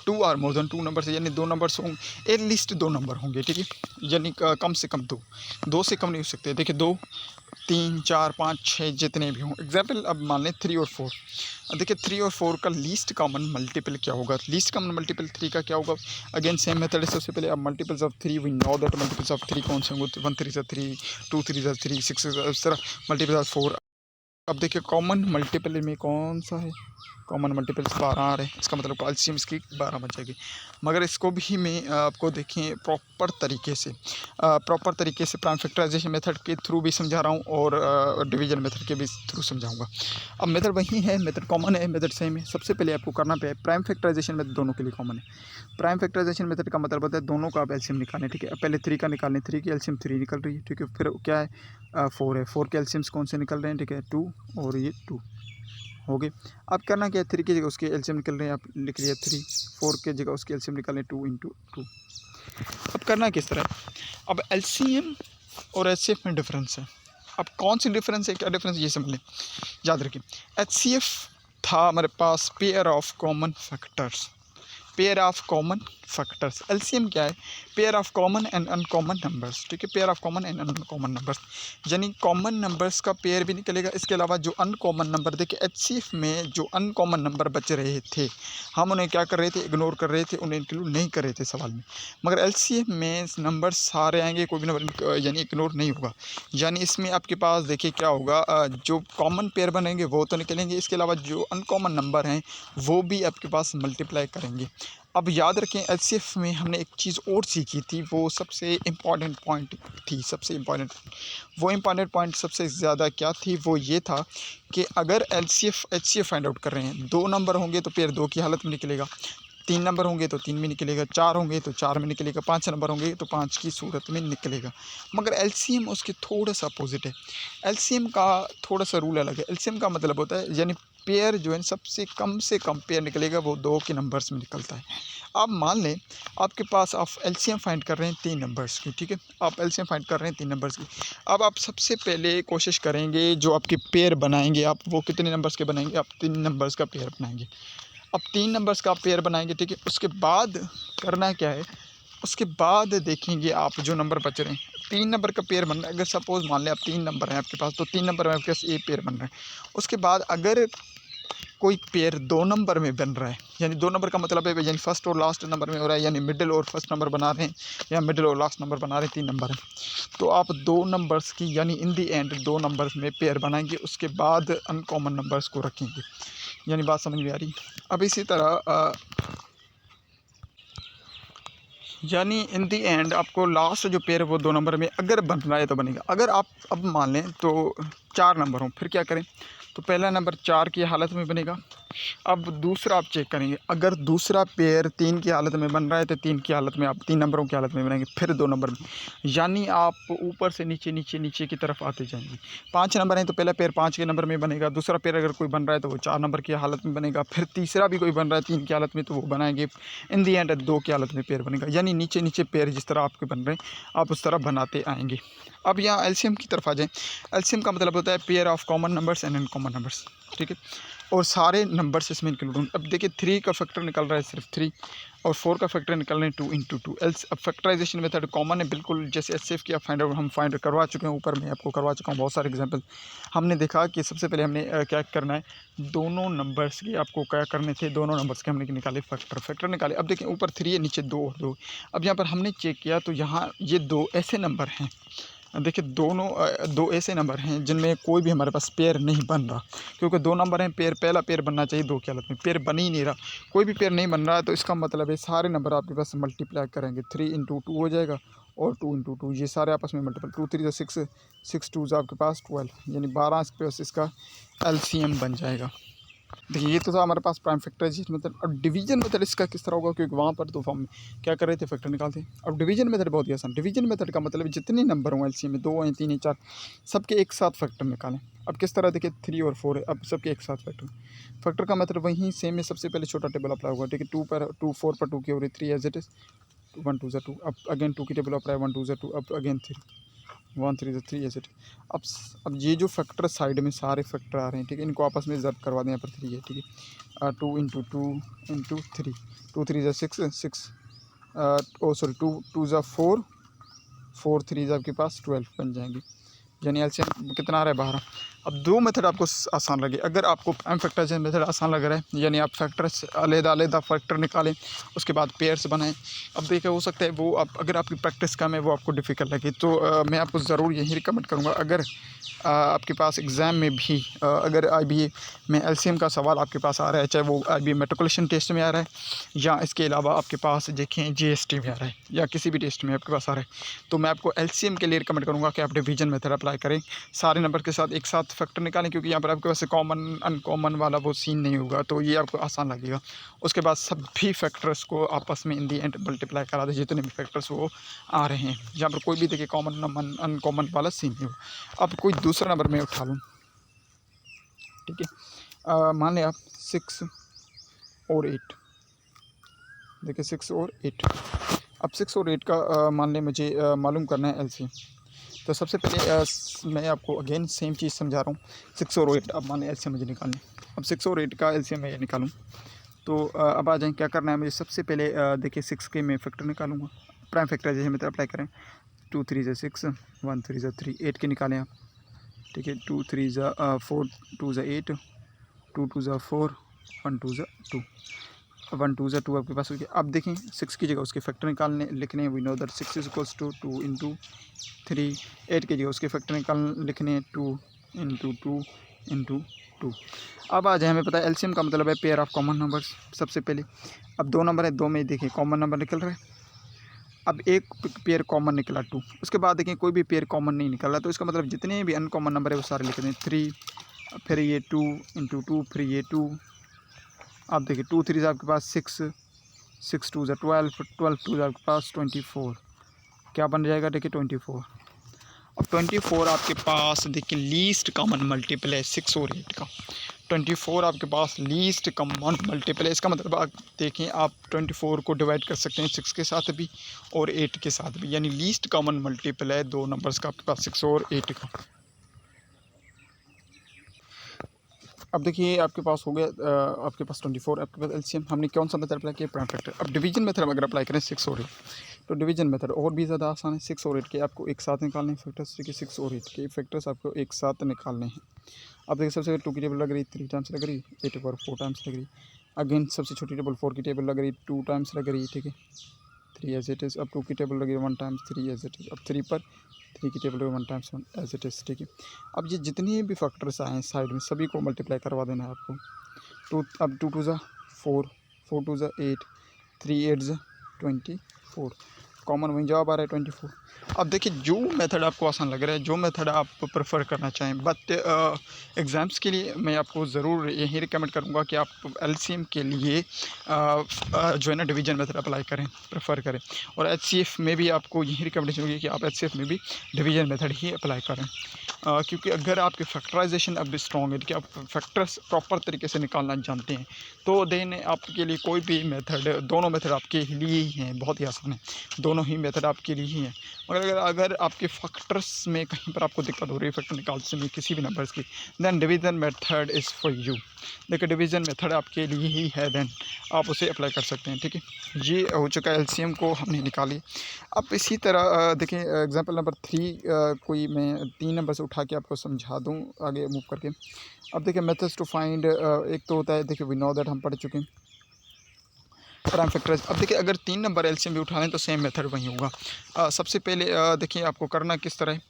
2 or more than 2 number, यानी 2 नंबर्स होंगे, एटलीस्ट 2 नंबर होंगे, ठीक है, यानी कम से कम 2 से कम नहीं हो सकते। देखिए 2 3 4 5 6 जितने भी हों। एग्जाम्पल अब मान लें 3 और 4। देखिए 3 और 4 का लीस्ट कॉमन मल्टीपल क्या होगा, लीस्ट कॉमन मल्टीपल 3 का क्या होगा। अगेन सेम मेथड है। सबसे पहले अब multiples of 3, we know that multiples of 3 कौन से होंगे, 1 3 ज़ा 3, 2 3 ज़ा 3, 6 इस तरह मल्टीपल्स ऑफ 4। अब देखिए कॉमन मल्टीपल में कौन सा है, कॉमन मल्टीपल्स 12 आ रहे हैं, इसका मतलब LCM इसकी 12 बन जाएगी। मगर इसको भी मैं आपको देखें प्रॉपर तरीके से प्राइम फैक्टराइजेशन मेथड के थ्रू भी समझा रहा हूँ और डिवीजन मेथड के भी थ्रू समझाऊंगा। अब मेथड वही है, मेथड कॉमन है, मेथड सेम है। सबसे पहले आपको करना पे प्राइम फैक्टराइजेशन मेथड दोनों के लिए कॉमन है। प्राइम फैक्टराइजेशन मेथड का मतलब होता है दोनों का आप LCM निकालें, ठीक है। पहले 3 का निकालें, 3 की LCM 3 निकल रही है, ठीक है। फिर क्या है, 4 है, 4 के LCMs कौन से निकल रहे हैं, ठीक है, 2 और ये 2 हो गए। अब करना क्या है, 3 की जगह उसके LCM निकल रहे हैं, आप लिख लिया 3, 4 की जगह उसके LCM निकालें 2 × 2। अब करना किस तरह, अब LCM और HCF में डिफरेंस है। अब कौन सी डिफरेंस है, क्या डिफरेंस, ये समझ लें, याद रखें। HCF था हमारे पास pair of common factors, pair of common factors. LCM क्या है, pair of common and uncommon numbers, ठीक है, pair of common and uncommon numbers, यानी कॉमन नंबर्स का पेयर भी निकलेगा। इसके अलावा जो अनकॉमन नंबर, देखिए HCF में जो अनकॉमन नंबर बच रहे थे हम उन्हें क्या कर रहे थे, इग्नोर कर रहे थे, उन्हें इंक्लूड नहीं कर रहे थे सवाल में। मगर LCM में नंबर सारे आएंगे, कोई भी नंबर यानी इग्नोर नहीं होगा। यानी इसमें आपके पास देखिए क्या होगा, जो कॉमन पेयर बनेंगे वो तो निकलेंगे, इसके अलावा जो अनकॉमन नंबर हैं वो भी आपके पास मल्टीप्लाई करेंगे। अब याद रखें HCF में हमने एक चीज़ और सीखी थी, वो सबसे इम्पॉर्टेंट पॉइंट थी, सबसे इम्पॉर्टेंट पॉइंट सबसे ज़्यादा क्या थी, वो ये था कि अगर HCF फाइंड आउट कर रहे हैं, 2 नंबर होंगे तो पेयर 2 की हालत में निकलेगा, 3 नंबर होंगे तो 3 में निकलेगा, 4 होंगे तो 4 में निकलेगा, 5 नंबर होंगे तो 5 की सूरत में निकलेगा। मगर LCM उसके थोड़ा सा अपोजिट है। LCM का थोड़ा सा रूल अलग है। LCM का मतलब होता है यानी पेयर जो है सबसे कम से कम पेयर निकलेगा वो 2 के नंबर्स में निकलता है। अब मान लें आपके पास आप एलसीएम फाइंड कर रहे हैं 3 नंबर्स की, ठीक है, आप एलसीएम फाइंड कर रहे हैं 3 नंबर्स की। अब आप सबसे पहले कोशिश करेंगे जो आपके पेयर बनाएंगे आप वो कितने नंबर्स के बनाएंगे, आप 3 नंबर्स का पेयर बनाएंगे। अब 3 नंबर्स का पेयर बनाएंगे, ठीक है, उसके बाद करना क्या है, उसके बाद देखेंगे आप जो नंबर बच रहे हैं 3 नंबर का पेयर बन रहा है। अगर सपोज़ मान लें आप 3 नंबर हैं आपके पास, तो 3 नंबर में आपके पास ए पेयर बन रहा है। उसके बाद अगर कोई पेयर 2 नंबर में बन रहा है, यानी 2 नंबर का मतलब है यानी फर्स्ट और लास्ट नंबर में हो रहा है, यानी मिडिल और फर्स्ट नंबर बना रहे हैं या मिडिल और लास्ट नंबर बना रहे हैं, 3 नंबर है, तो आप 2 नंबर्स की यानी इन दी एंड 2 नंबर्स में पेयर बनाएंगे। उसके बाद अनकॉमन नंबर्स को रखेंगे। यानी बात समझ में आ रही। अब इसी तरह यानी इन दी एंड आपको लास्ट जो पेयर है वो 2 नंबर में अगर बन रहा है तो बनेगा। अगर आप अब मान लें तो 4 नंबर हों, फिर क्या करें, तो पहला नंबर 4 की हालत में बनेगा। अब दूसरा आप चेक करेंगे, अगर दूसरा पेयर 3 की हालत में बन रहा है तो 3 की हालत में आप 3 नंबरों की हालत में बनाएंगे, फिर 2 नंबर में, यानी आप ऊपर से नीचे नीचे नीचे की तरफ आते जाएंगे। 5 नंबर हैं तो पहला पेयर 5 के नंबर में बनेगा, दूसरा पेयर अगर कोई बन रहा है तो वो 4 नंबर की हालत में बनेगा, फिर तीसरा भी कोई बन रहा है 3 की हालत में तो वो बनाएंगे, इन दी एंड 2 की हालत में पेयर बनेगा। यानी नीचे नीचे पेयर जिस तरह आपके बन रहे हैं आप उस तरह बनाते आएंगे। अब यहाँ एलसीएम की तरफ आ जाएँ। एलसीएम का मतलब होता है pair of common numbers and uncommon numbers, ठीक है, और सारे नंबर्स इसमें इंक्लूड होंगे। अब देखिए 3 का फैक्टर निकल रहा है सिर्फ 3 और 4 का फैक्टर निकल रहे हैं 2 इंटू 2। एल्स अब फैक्टराइजेशन मेथड कॉमन है बिल्कुल, जैसे एचसीएफ की आप हम फाइंड करवा चुके हैं, ऊपर मैं आपको करवा चुका हूँ बहुत सारे एग्जांपल। हमने देखा कि सबसे पहले हमने क्या करना है, दोनों नंबर्स के आपको क्या करने थे, दोनों नंबर्स के हमने निकाले फैक्टर निकाले। अब देखिए ऊपर 3 है नीचे 2 और 2। अब यहाँ पर हमने चेक किया तो यहाँ ये 2 ऐसे नंबर हैं, देखिए दोनों 2 ऐसे नंबर हैं जिनमें कोई भी हमारे पास पेयर नहीं बन रहा, क्योंकि 2 नंबर हैं, पेयर पहला पेयर बनना चाहिए 2 की हालत में, पेयर बन ही नहीं रहा, कोई भी पेयर नहीं बन रहा है। तो इसका मतलब है सारे नंबर आपके पास मल्टीप्लाई करेंगे, 3 इंटू 2 हो जाएगा और 2 इंटू 2, ये सारे आपस में मल्टीपल, 2 3 6, 6 2 आपके पास 12, यानी 12 के पास इसका एलसीएम बन जाएगा। देखिए ये तो था हमारे पास प्राइम फैक्टराइजेशन मेथड। अब डिवीजन मेथड इसका किस तरह होगा, क्योंकि वहाँ पर तो हम क्या कर रहे थे, फैक्टर निकालते हैं। अब डिवीजन मेथड बहुत ही आसान। डिवीजन मेथड का मतलब जितने नंबर हों एलसीएम में, 2 हैं 3 हैं 4, सबके एक साथ फैक्टर निकालें। अब किस तरह देखिए 3 और 4 है, अब सबके एक साथ फैक्टर का मेथड वहीं सेम है। सबसे पहले छोटा टेबल अप्लाई होगा, ठीक है, 2 पर 2 4 पर 2 की और 3 एज इट इज़, 1 2 2, अब अगेन 2 की टेबल अप्लाई, 1 2 2, अब अगेन 3 1 3 3 एज इट। अब ये जो फैक्टर साइड में सारे फैक्टर आ रहे हैं, ठीक है, इनको आपस में ज़ब्त करवा दें। यहाँ पर 3 है, ठीक है, 2 इंटू 2 इंटू 3, 2 3 6 6, ओ सॉरी 2 2 4, 4 3 आपके पास 12 बन जाएंगे, यानी एलसीएम कितना आ रहा है 12। अब 2 मेथड आपको आसान लगे। अगर आपको प्राइम फैक्टराइजेशन मेथड आसान लग रहा है, यानी आप फैक्टर्स अलग-अलग फैक्टर निकालें उसके बाद पेयर्स बनाएं। अब देखिए हो सकता है वो आप अगर आपकी प्रैक्टिस कम है वो आपको डिफ़िकल्ट लगे, तो मैं आपको ज़रूर यही रिकमेंड करूँगा, अगर आपके पास एग्ज़ाम में भी अगर आईबीए में एलसीएम का सवाल आपके पास आ रहा है, चाहे वो आईबीए मैट्रिकुलेशन टेस्ट में आ रहा है या इसके अलावा आपके पास देखें जीएसटी में आ रहा है या किसी भी टेस्ट में आपके पास आ रहा है, तो मैं आपको एलसीएम के लिए रिकमेंड करूँगा कि आप डिवीजन मेथड अप्लाई करें, सारे नंबर के साथ एक साथ फैक्टर निकालें, क्योंकि यहाँ पर आपके पास कॉमन अनकॉमन वाला वो सीन नहीं होगा, तो ये आपको आसान लगेगा। उसके बाद सभी फैक्टर्स को आपस में इन दी एंड मल्टीप्लाई करा दें, जितने भी फैक्टर्स वो आ रहे हैं, यहाँ पर कोई भी देखिए कॉमन अनकॉमन वाला सीन नहीं होगा। अब कोई दूसरा नंबर मैं उठा लूँ, ठीक है, मान लें आप 6 और 8, देखिए 6 और 8। अब 6 और 8 का मान लें मुझे मालूम करना है एलसीएम, तो सबसे पहले मैं आपको अगेन सेम चीज़ समझा रहा हूँ। 6 और 8 अब मान लें एलसीएम मुझे निकालना है। अब 6 और 8 का एलसीएम मैं निकालूँ तो अब आ जाएँ, क्या करना है मुझे, सबसे पहले देखिए 6 के मैं फैक्टर निकालूँगा, प्राइम फैक्टराइजेशन में तो अप्लाई करें, 2 3 6, 1 3 3, 8 के निकालें आप, ठीक है, 2 3 4, 2 8, 2 2 4, 1 2 2, 1 2 2 आपके पास हो गया। अब देखें 6 की जगह उसके फैक्टर निकालने लिखने हैं, we know that 6 is equals to 2 into 3, 8 की जगह उसके फैक्टर निकाल लिखने हैं 2 इंटू 2 इंटू 2। अब आ जाए, हमें पता है एलसीएम का मतलब है पेयर ऑफ कॉमन नंबर्स। सबसे पहले अब 2 नंबर है, 2 में देखिए कॉमन नंबर निकल रहा है, अब एक पेयर कॉमन निकला 2, उसके बाद देखें कोई भी पेयर कॉमन नहीं निकल रहा, तो इसका मतलब जितने भी अनकॉमन नंबर है वो सारे लिख दें, 3, फिर ये 2 इंटू 2, फिर ये 2, अब देखिए 2 3 आपके पास 6, 6 2 12, 12 2 आपके पास 24, क्या बन जाएगा देखिए 24। अब 24 आपके पास देखिए लीस्ट कॉमन मल्टीपल है 6 और 8 का। 24 आपके पास लीस्ट कॉमन मल्टीपल है, इसका मतलब आप देखें आप 24 को डिवाइड कर सकते हैं 6 के साथ भी और 8 के साथ भी, यानी लीस्ट कॉमन मल्टीपल है दो नंबर्स का आपके पास 6 और 8 का। अब देखिए आपके पास हो गया आपके पास 24, आपके पास एलसीएम। हमने कौन सा मेथड अप्लाई किया, प्राइम फैक्टर। अब डिवीजन मेथड अगर अप्लाई करें 6 और 8, तो डिवीजन मेथड और भी ज़्यादा आसान है। 6 और 8 के आपको एक साथ निकालने हैं फैक्टर्स, ठीक है। 6 और 8 के फैक्टर्स आपको एक साथ निकालने हैं। अब देखिए सबसे 2 की टेबल लग रही 3 टाइम्स लग रही, 8 पर 4 टाइम्स लग रही। अगेन सबसे छोटी टेबल 4 की टेबल लग रही 2 टाइम्स लग रही, ठीक है। 3 एज इट इज़। अब 2 की टेबल लग रही 1 टाइम्स 3 एज इट इज़। अब 3 पर 3 की table 1 times 1 as it is, ठीक है। अब ये जितने भी फैक्टर्स आए हैं साइड में सभी को मल्टीप्लाई करवा देना है आपको। अब 2 2 ज़ा 4, 4 2 ज़ा 8, 3 8 ज़ा 24, कॉमन वही जवाब आ रहा है 24। अब देखिए जो मेथड आपको आसान लग रहा है, जो मेथड आप प्रेफर करना चाहें, बट एग्ज़ाम्स के लिए मैं आपको ज़रूर यही रिकमेंड करूँगा कि आप एलसीएम के लिए जो है ना डिवीजन मेथड अप्लाई करें, प्रेफर करें। और एचसीएफ में भी आपको यही रिकमेंडेशन होगी कि आप एचसीएफ में भी डिवीजन मेथड ही अप्लाई करें, क्योंकि अगर आपके फैक्टराइजेशन अब स्ट्रॉन्ग है कि आप फैक्टर्स प्रॉपर तरीके से निकालना जानते हैं, तो देन आपके लिए कोई भी मेथड, दोनों मेथड आपके लिए ही हैं, बहुत ही आसान है, दोनों ही मेथड आपके लिए ही हैं। मगर अगर आपके फैक्टर्स में कहीं पर आपको दिक्कत हो रही है फैक्टर निकालते समय किसी भी नंबर्स की, then division method is for you. देखिए डिवीज़न मेथड आपके लिए ही है, देन आप उसे अप्लाई कर सकते हैं, ठीक है। ये हो चुका है, एलसीएम को हमने निकाली। अब इसी तरह देखिए एग्जांपल नंबर 3 कोई मैं 3 नंबर से उठा के आपको समझा दूं आगे मूव करके। अब देखिए मेथड्स टू फाइंड, एक तो होता है, देखिए वी नो दैट हम पढ़ चुके हैं प्राइम फैक्टर्स। अब देखिए अगर 3 नंबर एलसीएम भी उठा लें तो सेम मेथड वही होगा। सबसे पहले देखिए आपको करना किस तरह है।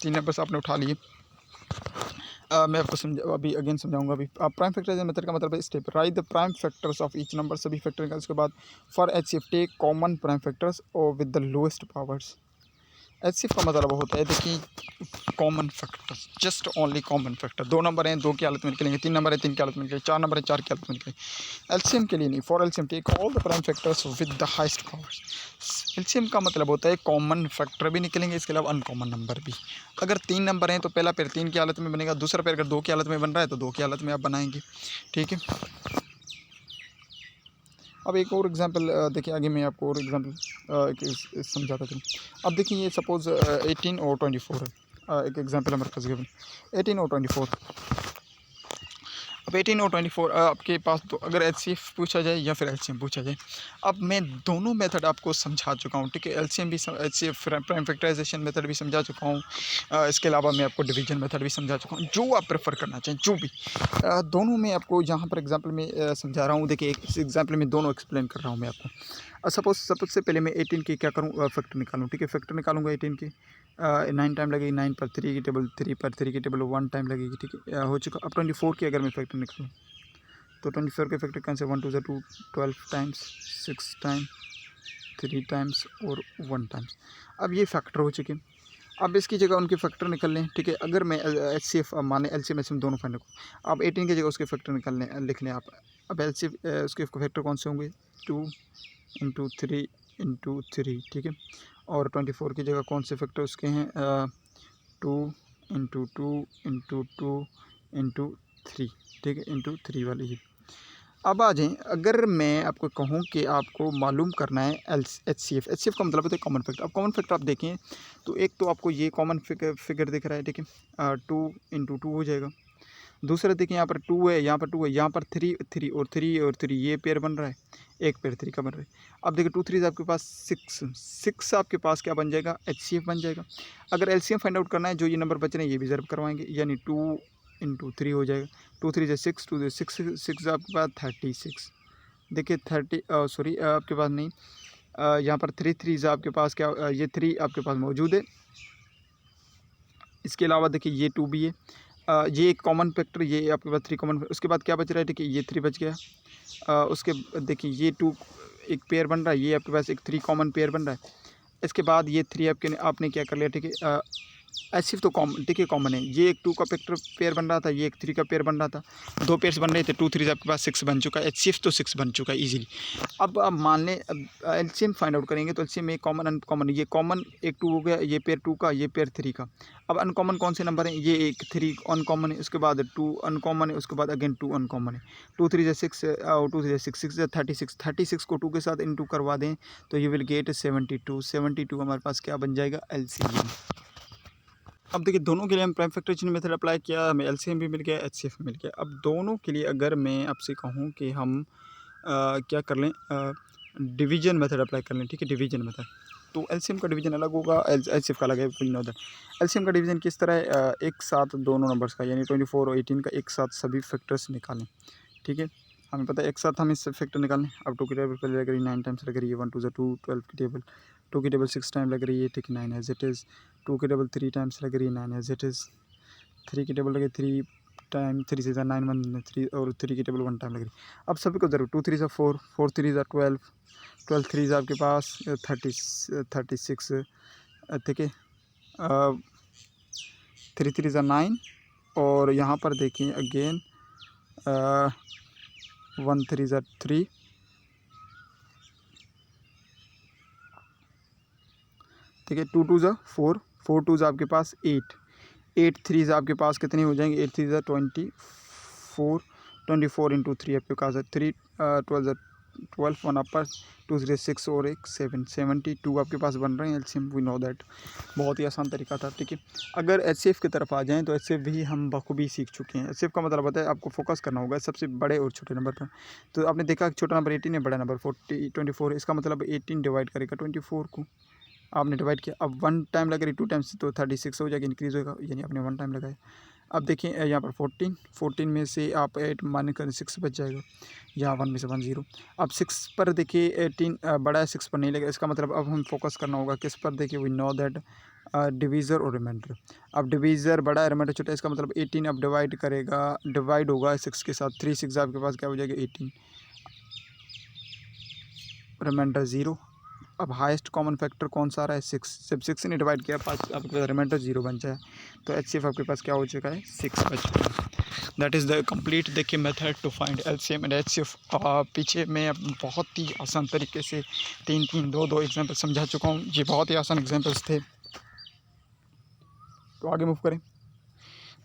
3 नंबर्स आपने उठा लिए, मैं आपको अभी अगेन समझाऊंगा। अभी प्राइम फैक्टराइजेशन मेथड का मतलब है step write the prime factors of each number, सभी फैक्टर का। उसके बाद for HCF take common prime factors और with the lowest powers. HCF का मतलब होता है देखिए common factors, just only common factor. 2 number हैं 2 की हालत में निकलेंगे, 3 नंबर है 3 की हालत में निकलेंगे, 4 नंबर है 4 की हालत में निकलेंगे। एलसीएम के लिए नहीं, for LCM take all the prime factors with the highest powers. LCM का मतलब होता है कॉमन फैक्टर भी निकलेंगे, इसके अलावा अनकॉमन नंबर भी। अगर 3 नंबर हैं तो पहला पेयर 3 की हालत में बनेगा, दूसरा पेयर अगर 2 की हालत में बन रहा है तो 2 की हालत में आप बनाएंगे, ठीक है। अब एक और एग्जांपल देखिए, आगे मैं आपको और एग्जांपल समझाता चलूँ। अब देखिए ये सपोज़ 18 और 24 है। एक एग्जांपल हमारे पास गिवन 18 और 24। अब 18 और 24 आपके पास तो अगर एचसीएफ पूछा जाए या फिर एलसीएम पूछा जाए, अब मैं दोनों मेथड आपको समझा चुका हूँ, ठीक है। एलसीएम भी, एचसीएफ प्राइम फैक्टराइजेशन मेथड भी समझा चुका हूँ। इसके अलावा मैं आपको डिवीजन मेथड भी समझा चुका हूँ। जो आप प्रेफर करना चाहें, जो भी दोनों में आपको यहाँ पर एग्जाम्पल में समझा रहा हूँ। देखिए एक एग्जाम्पल में दोनों एक्सप्लेन कर रहा हूँ मैं आपको। सबसे पहले मैं 18 की क्या करूँ, फैक्टर निकालूँ, ठीक है। फैक्टर निकालूंगा 18 की, 9 टाइम लगेगी, 9 पर 3 की टेबल, 3 पर 3 की टेबल 1 टाइम लगेगी, ठीक है। हो चुका। अब 24 की अगर मैं फैक्टर निकालूँ तो 24 के फैक्टर कैसे 1 2 ज़ा 2, 12 टाइम्स, 6 टाइम, 3 टाइम्स और 1 टाइम्स। अब ये फैक्टर हो चुके। अब इसकी जगह उनके फैक्टर निकल लें, ठीक है। अगर मैं एचसीएफ माने एलसीएम एचसीएम दोनों फाइंड करूँ, अब 18 की जगह उसके फैक्टर निकल लें, लिख लें आप। अब एलसीएफ उसके फैक्टर कौन से होंगे, 2 इंटू 3 इंटू 3, ठीक है। और 24 की जगह कौन से फैक्टर उसके हैं, 2 इंटू 2 इंटू 2 इंटू 3, ठीक है, इंटू 3 वाली ही। अब आ जाएँ, अगर मैं आपको कहूँ कि आपको मालूम करना है एचसीएफ का मतलब होता है कॉमन फैक्टर। अब कॉमन फैक्टर आप देखें तो एक तो आपको ये कॉमन फिगर दिख रहा है, ठीक है। 2 इंटू 2 हो जाएगा। दूसरा देखिए यहाँ पर 2 है, यहाँ पर 2 है, यहाँ पर 3 3 और 3 और 3, ये पेयर बन रहा है, एक पेयर 3 का बन रहा है। अब देखिए 2 3 आपके पास 6 आपके पास क्या बन जाएगा, एचसीएफ बन जाएगा। अगर एलसीएम फाइंड आउट करना है, जो ये नंबर बच रहे हैं ये भी रिजर्व करवाएंगे, यानी 2 इंटू 3 हो जाएगा। 2 3 से 6, 2 से 6 आपके पास 36। देखिए 30 सॉरी आपके पास नहीं, यहाँ पर 3 3 आपके पास क्या, ये 3 आपके पास मौजूद है। इसके अलावा देखिए ये 2 भी है, ये एक कॉमन फैक्टर, ये आपके पास 3 कॉमन। उसके बाद क्या बच रहा है, ठीक है, ये 3 बच गया। उसके देखिए ये 2 एक पेयर बन रहा है, ये आपके पास एक 3 कॉमन पेयर बन रहा है। इसके बाद ये 3 आपने क्या कर लिया, ठीक है, एचसीएफ तो कॉमन, देखिए कॉमन है, ये एक 2 का पेयर बन रहा था, ये एक 3 का पेयर बन रहा था, 2 पेयर्स बन रहे थे, 2 3 आपके पास 6 बन चुका है, एचसीएफ तो 6 बन चुका है ईजिली। अब मान लें अब एलसीएम फाइंड आउट करेंगे, तो एलसीएम में कॉमन अनकॉमन, ये कॉमन एक 2 हो गया, ये पेयर 2 का, ये पेयर 3 का। अब अनकॉमन कौन से नंबर हैं, ये एक 3 अनकॉमन है, उसके बाद 2 अनकॉमन है, उसके बाद अगेन 2 अनकॉमन है, 2 3 जा 6 और 2 3 जा 6 6 जा 36, 36 को 2 के साथ इनटू करवा दें तो यू विल गेट 72, 72 हमारे पास क्या बन जाएगा, एलसीएम। अब देखिए दोनों के लिए हम prime factor chain method apply किया, हमें एलसीएम भी मिल गया, एचसीएफ मिल गया। अब दोनों के लिए अगर मैं आपसे कहूँ कि हम क्या कर लें, डिवीजन मेथड अप्लाई कर लें, ठीक है, डिवीजन मेथड, तो एलसीएम का डिवीजन अलग होगा, एचसीएफ का अलग है, वी नो दैट। एलसीएम का डिवीजन किस तरह है, एक साथ दोनों नंबर्स का, यानी 24 और 18 का एक साथ सभी फैक्टर्स निकालें, ठीक है, हमें पता है एक साथ हम इस फैक्टर निकालें। अब 2 की टेबल पर लग रही है 9 टाइम्स लग रही है, 1 2 जा 2, 12 की टेबल, 2 की टेबल 6 टाइम लग रही है, ठीक है, 9 एज इट इज़, 2 की टेबल 3 टाइम्स लग रही है, 9 एज इट इज़, 3 की टेबल लगी 3 टाइम, 3 से 9 1 3, और 3 की टेबल 1 टाइम लग रही है। अब सभी को ज़रूर 2 3 4, 4 3 12, 12 3 आपके पास 36, ठीक है, 3 3 9, और यहाँ पर देखें अगेन 1 3 3, ठीक है, 2 2 4, 4 2 आपके पास 8, 8 3 आपके पास कितने हो जाएंगे, 8 3 24, 24 इंटू 3 आपके पास है 3, 12 12, 1 अपर, 2 3 6 और एक 7, 72 आपके पास बन रहे हैं एलसीएम, वी नो दैट। बहुत ही आसान तरीका था, ठीक है। अगर एचसीएफ की तरफ आ जाएं तो एचसीएफ भी हम बखूबी सीख चुके हैं। एचसीएफ का मतलब होता है आपको फोकस करना होगा सबसे बड़े और छोटे नंबर पर। तो आपने देखा छोटा नंबर 18 है, बड़ा नंबर 24 है, इसका मतलब 18 डिवाइड करेगा 24 को, आपने डिवाइड किया। अब 1 टाइम लग रही 2 टाइम्स तो 36 हो जाएगा, इंक्रीज़ होगा, यानी आपने 1 टाइम लगाया। अब देखिए यहाँ पर 14 में से आप 8 माइनस करें 6 बच जाएगा, यहाँ 1 में से 1 0। अब 6 पर देखिए 18 बड़ा है, 6 पर नहीं लगेगा, इसका मतलब अब हम फोकस करना होगा किस पर, देखिए वी नो दैट डिवीज़र और रिमाइंडर। अब डिवीज़र बड़ा है, रिमाइंडर छोटा है, इसका मतलब 18 अब डिवाइड करेगा, डिवाइड होगा 6 के साथ, 3 6 आपके पास क्या हो जाएगा 18, रिमाइंडर 0। अब हाईएस्ट कॉमन फैक्टर कौन सा आ रहा है 6, जब 6 ने डिवाइड किया 5 आपके पास रिमाइंडर 0 बन जाए, तो एचसीएफ आपके पास क्या हो चुका है 6 बच चुका है। दैट इज़ द कंप्लीट देखिए method to find LCM and HCF. पीछे मैं बहुत ही आसान तरीके से 3 2 एग्जाम्पल समझा चुका हूँ, ये बहुत ही आसान एग्जाम्पल्स थे। तो आगे मूव करें,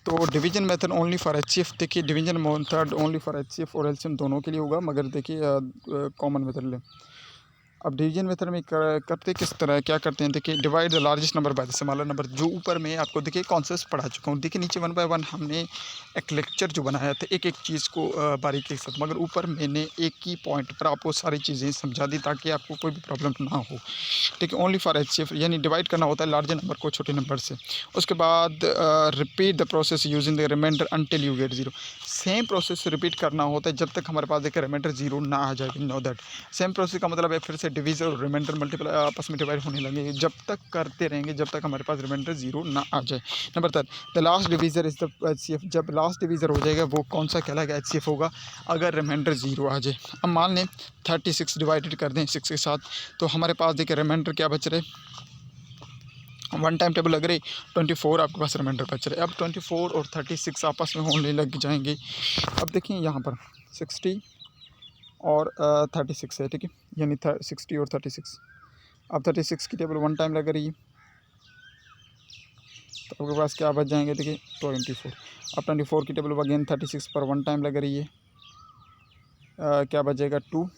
तो division method only for HCF, देखिए division method only for HCF और एलसीएम दोनों के लिए होगा, मगर देखिए कॉमन मेथड लें। अब डिवीजन मेथड में करते किस तरह, क्या करते हैं, देखिए divide the largest number by the smaller number, जो ऊपर में आपको देखिए कॉन्सेप्ट पढ़ा चुका हूँ। देखिए नीचे 1 बाय 1 हमने एक लेक्चर जो बनाया था एक एक चीज़ को बारीकी के साथ, मगर ऊपर मैंने एक ही पॉइंट पर आपको सारी चीज़ें समझा दी ताकि आपको कोई भी प्रॉब्लम ना हो, ठीक है। ओनली फॉर एचसीएफ यानी डिवाइड करना होता है लार्जर नंबर को छोटे नंबर से, उसके बाद repeat the process using the remainder until you get 0। Same process repeat करना होता है जब तक हमारे पास देखिए रिमाइंडर 0 ना आ जाए, नो दैट। सेम प्रोसेस का मतलब है फिर से डिवीजन और रिमाइंडर मल्टीप्लाई आपस में डिवाइड होने लगेंगे, जब तक करते रहेंगे जब तक हमारे पास रिमाइंडर 0 ना आ जाए। Number 3, the last divisor is the HCF, जब लास्ट डिवीजर हो जाएगा वो कौन सा कहलाएगा, एचसीएफ होगा, अगर रिमाइंडर 0 आ जाए। अब मान लें 36 डिवाइडेड कर दें 6 के साथ, तो हमारे पास देखिए रिमाइंडर क्या बच रहे, 1 टाइम टेबल लग रही 24 आपके पास रिमाइंडर बच रहे। अब 24 और 36 आपस में होने लग जाएंगे। अब देखिए यहाँ पर 60 और 36 है, ठीक है, यानी 60 और 36। अब 36 की टेबल 1 टाइम लग रही है, तो आपके पास क्या बच जाएंगे, देखिए 24। अब 24 की टेबल अगेन 36 पर 1 टाइम लग रही है, क्या बचेगा 2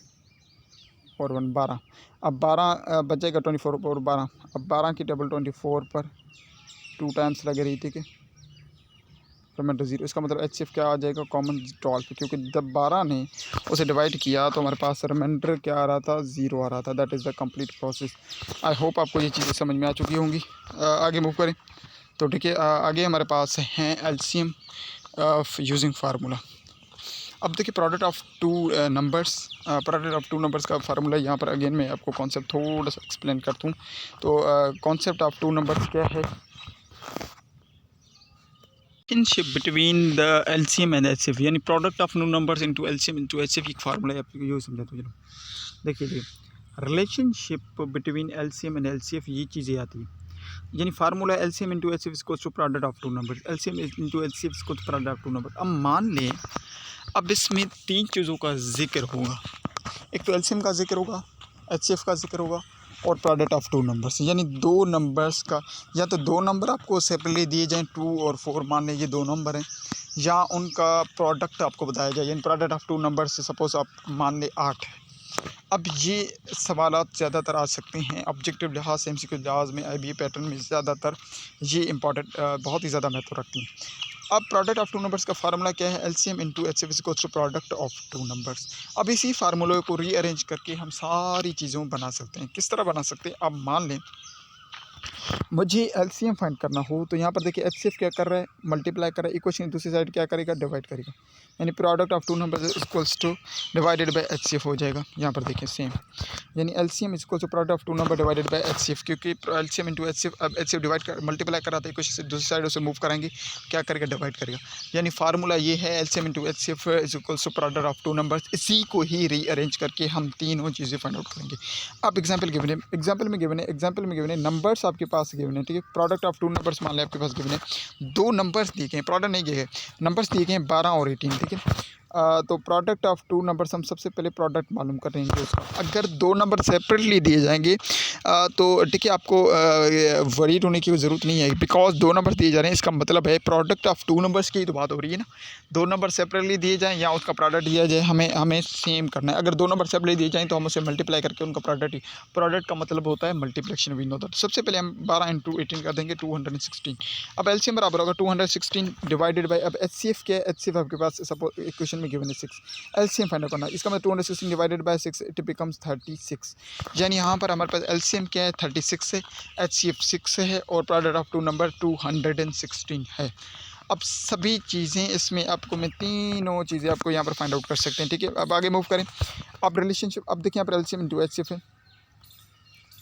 और 1 12। अब 12 बचेगा 24 और 12, अब 12 की टेबल 24 पर 2 टाइम्स लग रही, ठीक है, रिमाइंडर 0। इसका मतलब एचसीएफ क्या आ जाएगा, कॉमन 12, क्योंकि जब 12 ने उसे डिवाइड किया तो हमारे पास रिमाइंडर क्या आ रहा था, 0 आ रहा था। That is the complete process. I hope आपको ये चीज़ें समझ में आ चुकी होंगी। आगे मूव करें, तो देखिए आगे हमारे पास हैं एलसीएम यूजिंग फार्मूला। अब देखिए product of 2 numbers, product of 2 numbers का फार्मूला यहाँ पर अगेन मैं आपको कॉन्सेप्ट थोड़ा सा एक्सप्लेन करता हूँ। तो कॉन्सेप्ट ऑफ 2 नंबर्स क्या है, relationship between the LCM and HCF, यानी product of no numbers into LCM into HCF, एक फार्मूला है, आपको यूँ समझाता हूँ। चलो देखिए relationship between LCM and HCF ये चीज़ें आती हैं। यानी formula LCM into HCF equals to product of two numbers, LCM into HCF equals to product of two number. अब मान लें अब इसमें तीन चीज़ों का जिक्र होगा, एक तो एलसीएम का जिक्र होगा, एचसीएफ का जिक्र होगा और प्रोडक्ट ऑफ टू नंबर्स, यानी दो नंबर्स का, या तो दो नंबर आपको सेपरेटली दिए जाएँ 2 और 4, मान लें ये दो नंबर हैं, या उनका प्रोडक्ट आपको बताया जाए, यानी प्रोडक्ट ऑफ टू नंबर्स से सपोज़ आप मान लें 8 है। अब ये सवालात ज़्यादातर आ सकते हैं ऑब्जेक्टिव लिहाज से, एमसीक्यू लिहाज में, आईबीए पैटर्न में ज़्यादातर ये इंपॉर्टेंट बहुत ही ज़्यादा महत्व रखती हैं। अब प्रोडक्ट ऑफ टू नंबर्स का फार्मूला क्या है, LCM into HCF equals to product of two numbers. अब इसी फार्मूले को रीअरेंज करके हम सारी चीज़ों बना सकते हैं। किस तरह बना सकते हैं, अब मान लें मुझे एलसीएम फाइंड करना हो तो यहाँ पर देखिए एचसीएफ क्या कर रहा है, मल्टीप्लाई कर रहा है, इक्वेशन दूसरी साइड क्या करेगा, डिवाइड करेगा, यानी product of two numbers equals to divided by HCF हो जाएगा। यहाँ पर देखिए सेम, यानी LCM equals to product of two number divided by HCF, क्योंकि एलसीएम इंटू एचसीएफ, अब एचसीएफ डिवाइड कर मल्टीप्लाई कर रहा था, इक्वेशन से दूसरी साइड उसे मूव कराएंगे, क्या करेगा, डिवाइड करेगा। यानी फार्मूला ये है LCM into HCF equals to product of two numbers. इसी को ही रीअरेंज करके हम तीनों चीज़ें फाइंड आउट करेंगे। अब एग्जाम्पल गिवन है, एग्जाम्पल में गिवन है नंबर्स आपके पास गिवन है, ठीक है। प्रोडक्ट ऑफ टू नंबर्स मान लें आपके पास गिवन है, दो नंबर्स दिए गए हैं, प्रोडक्ट नहीं दिए गए, नंबर्स दिए गए हैं 12 और 18, ठीक है। तो प्रोडक्ट ऑफ टू नंबर्स, हम सबसे पहले प्रोडक्ट मालूम करेंगे उसका। अगर दो नंबर सेपरेटली दिए जाएंगे तो ठीक है, आपको वरीड होने की ज़रूरत नहीं है, बिकॉज दो नंबर दिए जा रहे हैं, इसका मतलब है प्रोडक्ट ऑफ टू नंबर्स की तो बात हो रही है ना। दो नंबर सेपरेटली दिए जाएँ या उसका प्रोडक्ट दिया जाए, हमें सेम करना है। अगर दो नंबर सेपरेटली दिए जाएँ तो हम उसे मल्टीप्लाई करके उनका प्रोडक्ट का मतलब होता है मल्टीप्लिकेशन, वी नो दैट। सबसे पहले हम 12 इंटू 18 कर देंगे 216। अब एलसीएम बराबर होगा 216 डिवाइडेड बाय, अब एचसीएफ क्या है, एचसीएफ आपके पास सपोज इक्वेशन में गिवन है 6, एलसीएम फाइंड आउट करना, इसका मतलब 216 डिवाइडेड बाय 6 इट बिकम्स 36, यानी यहाँ पर हमारे पास एलसीएम क्या है 36 है, एचसीएफ 6 है और प्रोडक्ट ऑफ टू नंबर 216 है। अब सभी चीज़ें इसमें आपको, मैं तीनों चीज़ें आपको यहाँ पर फाइंड आउट कर सकते हैं, ठीक है। अब आगे मूव करें, अब रिलेशनशिप, अब देखिए यहाँ पर एलसीएम इंटू एचसीएफ है,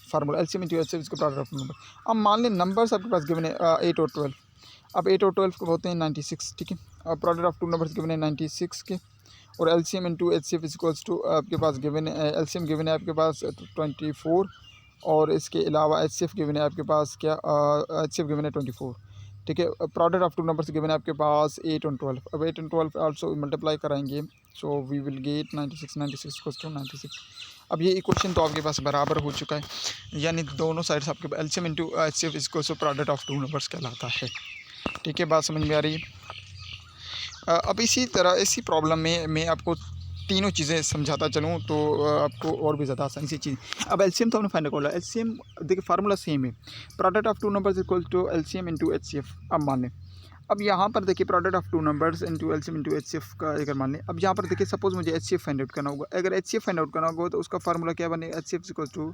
फार्मूला एलसीएम इंटू एचसीएफ इसको प्रोडक्ट ऑफ नंबर। अब मान लें नंबर्स आपके पास गिवन है 8 और 12, अब 8 और 12 को होते हैं 96, ठीक है। अब product of two numbers given है 96 के, और LCM into HCF equals to आपके पास गिवन है, एलसीएम गिवन है आपके पास 24, और इसके अलावा एचसीएफ गिवन है आपके पास क्या, एचसीएफ गिवन है 24, ठीक है। Product of two numbers given है आपके पास 8 और 12, अब 8 और 12 आल्सो मल्टीप्लाई कराएंगे, so we will get 96 equals to 96। अब ये इक्वेशन तो आपके पास बराबर हो चुका है, यानी दोनों साइड्स आपके LCM into HCF equals to product of two numbers कहलाता है, ठीक है। बात समझ में आ रही है। अब इसी तरह इसी प्रॉब्लम में मैं आपको तीनों चीज़ें समझाता चलूँ तो आपको और भी ज़्यादा आसानी से चीज़। अब एलसीएम तो हमने फाइंड आउट, एलसीएम देखिए फार्मूला सेम है, product of two numbers equal to LCM into HCF. अब मान लें, अब यहाँ पर देखिए product of two numbers into LCM into HCF का अगर मान लें, अब यहाँ पर देखिए सपोज मुझे एचसीएफ फाइंड आउट करना होगा, अगर एचसीएफ फाइंड आउट करना होगा तो उसका फार्मूला क्या बनेगा, HCF equal to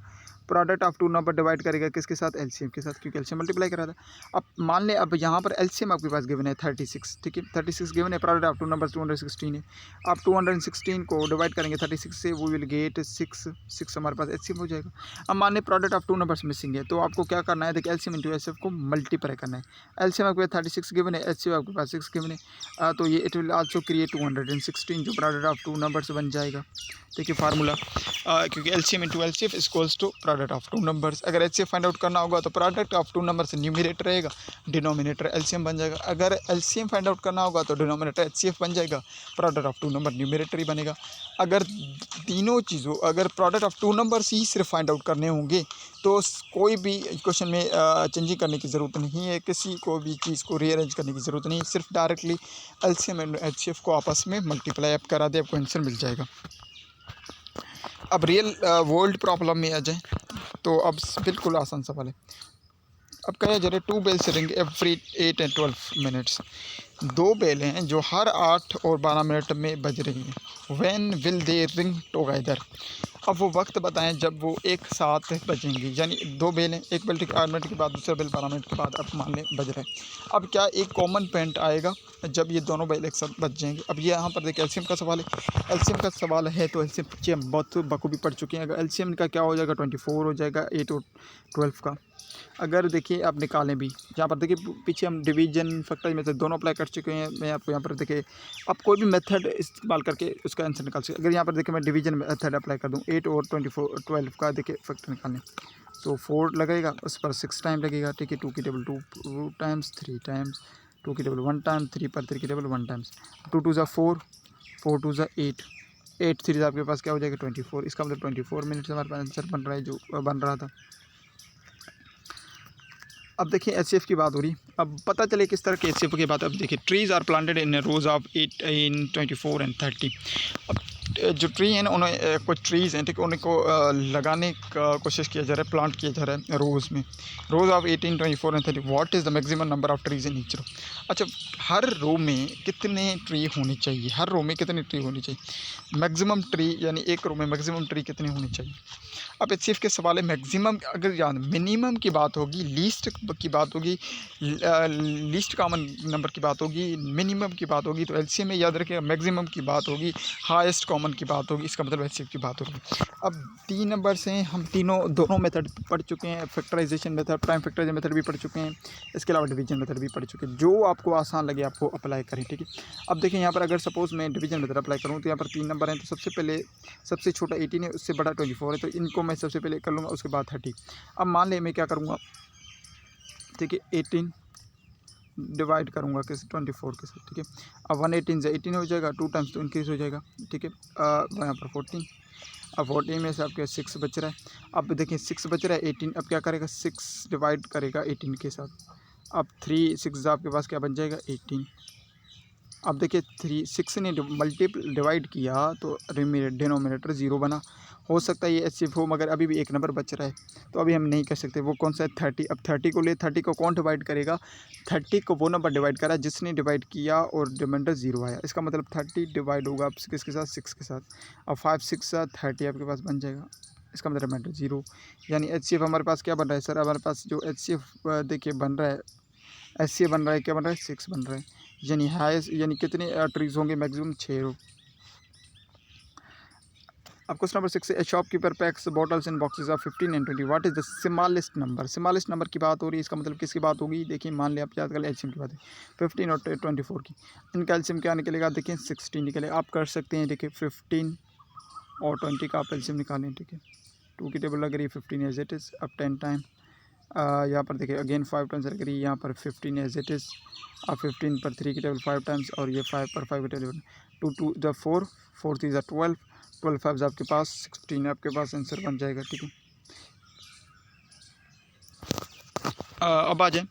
product of two number divide करेगा किसके साथ, एलसीएम के साथ, क्योंकि एलसीएम मल्टीप्लाई करा था। अब मान लें, अब यहाँ पर एलसीएम आपके पास गिवन है 36, ठीक है, 36 गिवन है, प्रोडक्ट ऑफ टू नंबर 216 है। आप 216 को डिवाइड करेंगे 36 से, वो विल गेट 6 हमारे पास एचसीएफ हो जाएगा। अब मान लें product of two numbers missing है, तो आपको क्या करना है, देखिए एलसीएम इंटू एचसीएफ को मल्टीप्लाई करना है। एलसीएम आपके पास 36 गिवन है, एचसीएफ आपके पास 6 गिवन है, तो ये इट विल आल्सो क्रिएट 216 जो प्रोडक्ट ऑफ टू नंबर्स बन जाएगा। देखिए फार्मूला, क्योंकि LCM into LCF equals to product of two numbers. अगर एचसीएफ फाइंड आउट करना होगा तो product of two numbers numerator रहेगा, डिनोमिनेटर एलसीएम बन जाएगा। अगर एलसीएम फाइंड आउट करना होगा तो डिनोमिनेटर एचसीएफ बन जाएगा, product of two number numerator ही बनेगा। अगर तीनों चीज़ों, अगर प्रोडक्ट ऑफ टू नंबर्स ही सिर्फ फाइंड आउट करने होंगे तो कोई भी क्वेश्चन में चेंजिंग करने की ज़रूरत नहीं है, किसी को भी चीज़ को रीअरेंज करने की ज़रूरत नहीं है, सिर्फ डायरेक्टली एलसीएम एंड एचसीएफ को आपस में मल्टीप्लाई अप करा दे, आपको आंसर मिल जाएगा। अब रियल वर्ल्ड प्रॉब्लम में आ जाए तो अब बिल्कुल आसान सवाल है। अब कहा जा रहा है 2 bells ring every 8 and 12 minutes, 2 बेलें हैं जो हर 8 और 12 मिनट में बज रही हैं। When will they ring together, अब वो वक्त बताएं जब वो एक साथ बजेंगी, यानी 2 बेल हैं, एक बेल 8 मिनट के बाद, दूसरा बेल 12 मिनट के बाद, अब मान लें बज रहे हैं। अब क्या एक कॉमन पॉइंट आएगा जब ये दोनों बेल एक साथ बज जाएंगे। अब ये यहाँ पर देखिए एलसीएम का सवाल है, एलसीएम का सवाल है तो एलसीएम पीछे हम बहुत बखूबी पढ़ चुके हैं। अगर एलसीएम का क्या हो जाएगा 24 हो जाएगा 8 और 12 का। अगर देखिए आप निकालें भी, यहाँ पर देखिए पीछे हम डिवीजन फैक्टर में से दोनों अप्लाई कर चुके हैं। मैं आपको यहाँ पर देखिए, आप कोई भी मेथड इस्तेमाल करके उसका आंसर निकाल सकते। अगर यहाँ पर देखिए मैं डिवीजन मेथड अप्लाई कर दूँ 8 और 12 का देखिए फैक्टर निकालने, तो 4 लगेगा, उस पर 6 टाइम लगेगा, ठीक है। 2 की टेबल 2 टाइम्स, 3 टाइम्स, 2 की टेबल 1 टाइम, 3 पर 3 की टेबल 1 टाइम्स, 2 2 ज़ा 4, 4 2 ज़ा 8, 8 3 आपके पास क्या हो जाएगा 24। इसका मतलब 24 मिनट्स हमारे पास आंसर बन रहा है, जो बन रहा था। अब देखिए एचसीएफ की बात हो रही। अब पता चले किस तरह के एचसीएफ की बात। अब देखिए trees are planted in rows of 8 in 24 and 30। अब जो ट्री हैं ना, उन्हें कुछ ट्रीज़ हैं, ठीक है, उनको लगाने का कोशिश किया जा रहा है, प्लांट किया जा रहा है रोज़ में, rows of 18 24 and 30। What is the maximum number of trees in each row. अच्छा, हर रो में कितने ट्री होनी चाहिए, हर रो में कितनी ट्री होनी चाहिए, मैक्सिमम ट्री, यानी एक रो में मैक्सिमम ट्री कितनी होनी चाहिए। अब एचसीएफ के सवाल है मैक्सिमम, अगर याद मिनिमम की बात होगी, लीस्ट की बात होगी, लीस्ट कॉमन नंबर की बात होगी, मिनिमम की बात होगी, तो एलसीएम में याद रखिएगा मैक्सिमम की बात होगी, हाईएस्ट कॉमन की बात होगी, इसका मतलब एचसीएफ की बात होगी। अब 3 नंबर से हम दोनों मेथड पढ़ चुके हैं, factorization method, prime factorization method भी पढ़ चुके हैं, इसके अलावा डिवीजन मेथड भी पढ़ चुके हैं। जो आपको आसान लगे आपको अप्लाई करें, ठीक है। अब देखिए यहाँ पर अगर सपोज़ मैं डिवीजन मेथड अप्लाई करूँ तो यहाँ पर 3 नंबर हैं, तो सबसे पहले सबसे छोटा 18 है, उससे बड़ा 24 है, तो इनको मैं सबसे पहले कर लूँगा, उसके बाद 30। अब मान ले मैं क्या करूँगा, ठीक है, 18 डिवाइड करूँगा किस 24 के साथ, ठीक है। अब 118 से 18 हो जाएगा, 2 टाइम्स तो इंक्रीज़ हो जाएगा, ठीक है। यहाँ पर 14, अब 14 में से आपके 6 बच रहा है। अब देखिए 6 बच रहा है, 18 अब क्या करेगा, 6 डिवाइड करेगा 18 के साथ। अब 3 6 आपके पास क्या बन जाएगा 18। अब देखिए 6 ने मल्टीपल डिवाइड किया तो डिनोमिनेटर 0 बना। हो सकता है ये एचसीएफ हो, मगर अभी भी एक नंबर बच रहा है, तो अभी हम नहीं कर सकते। वो कौन सा है 30। अब 30 को ले, 30 को कौन डिवाइड करेगा, 30 को वो नंबर डिवाइड करा जिसने डिवाइड किया और रिमाइंडर 0 आया। इसका मतलब 30 डिवाइड होगा अब किसके साथ, 6 के साथ। अब 5 6 30 आपके पास बन जाएगा, इसका मतलब रिमाइंडर 0। यानी एचसीएफ हमारे पास क्या बन रहा है सर, हमारे पास जो एचसीएफ देखिए बन रहा है, एचसीएफ बन रहा है, क्या बन रहा है 6 बन रहा है। यानी हाईएस्ट, यानी कितने ट्रीज होंगे, मैक्सिमम 6 हो। अब क्वेश्चन नंबर 6 है, shopkeeper PACS bottles in boxes of 15 and 20, what is the smallest number. Smallest number की बात हो रही है, इसका मतलब किसकी बात होगी, देखिए मान लिया आप याद कर ले एलसीएम की बात है, 15 और 24 की। इनका एलसीएम क्या निकलेगा, देखिए 16 निकलेगा। आप कर सकते हैं, देखिए 15 और 20 का आप एलसीएम निकालें, ठीक है। 2 की टेबल लग रही है 15 एज इट इज़, अब 10 टाइम, यहाँ पर देखिए अगेन 5 टाइम्स लग रही है, यहाँ पर 15 एज इट इज़। अब 15 पर 3 की टेबल 5 टाइम्स, और ये 5 पर 5 की टेबल 2 2 द 4 4 3 12 12 5 आपके पास 16 आपके पास आंसर बन जाएगा, ठीक है। अब आ जाए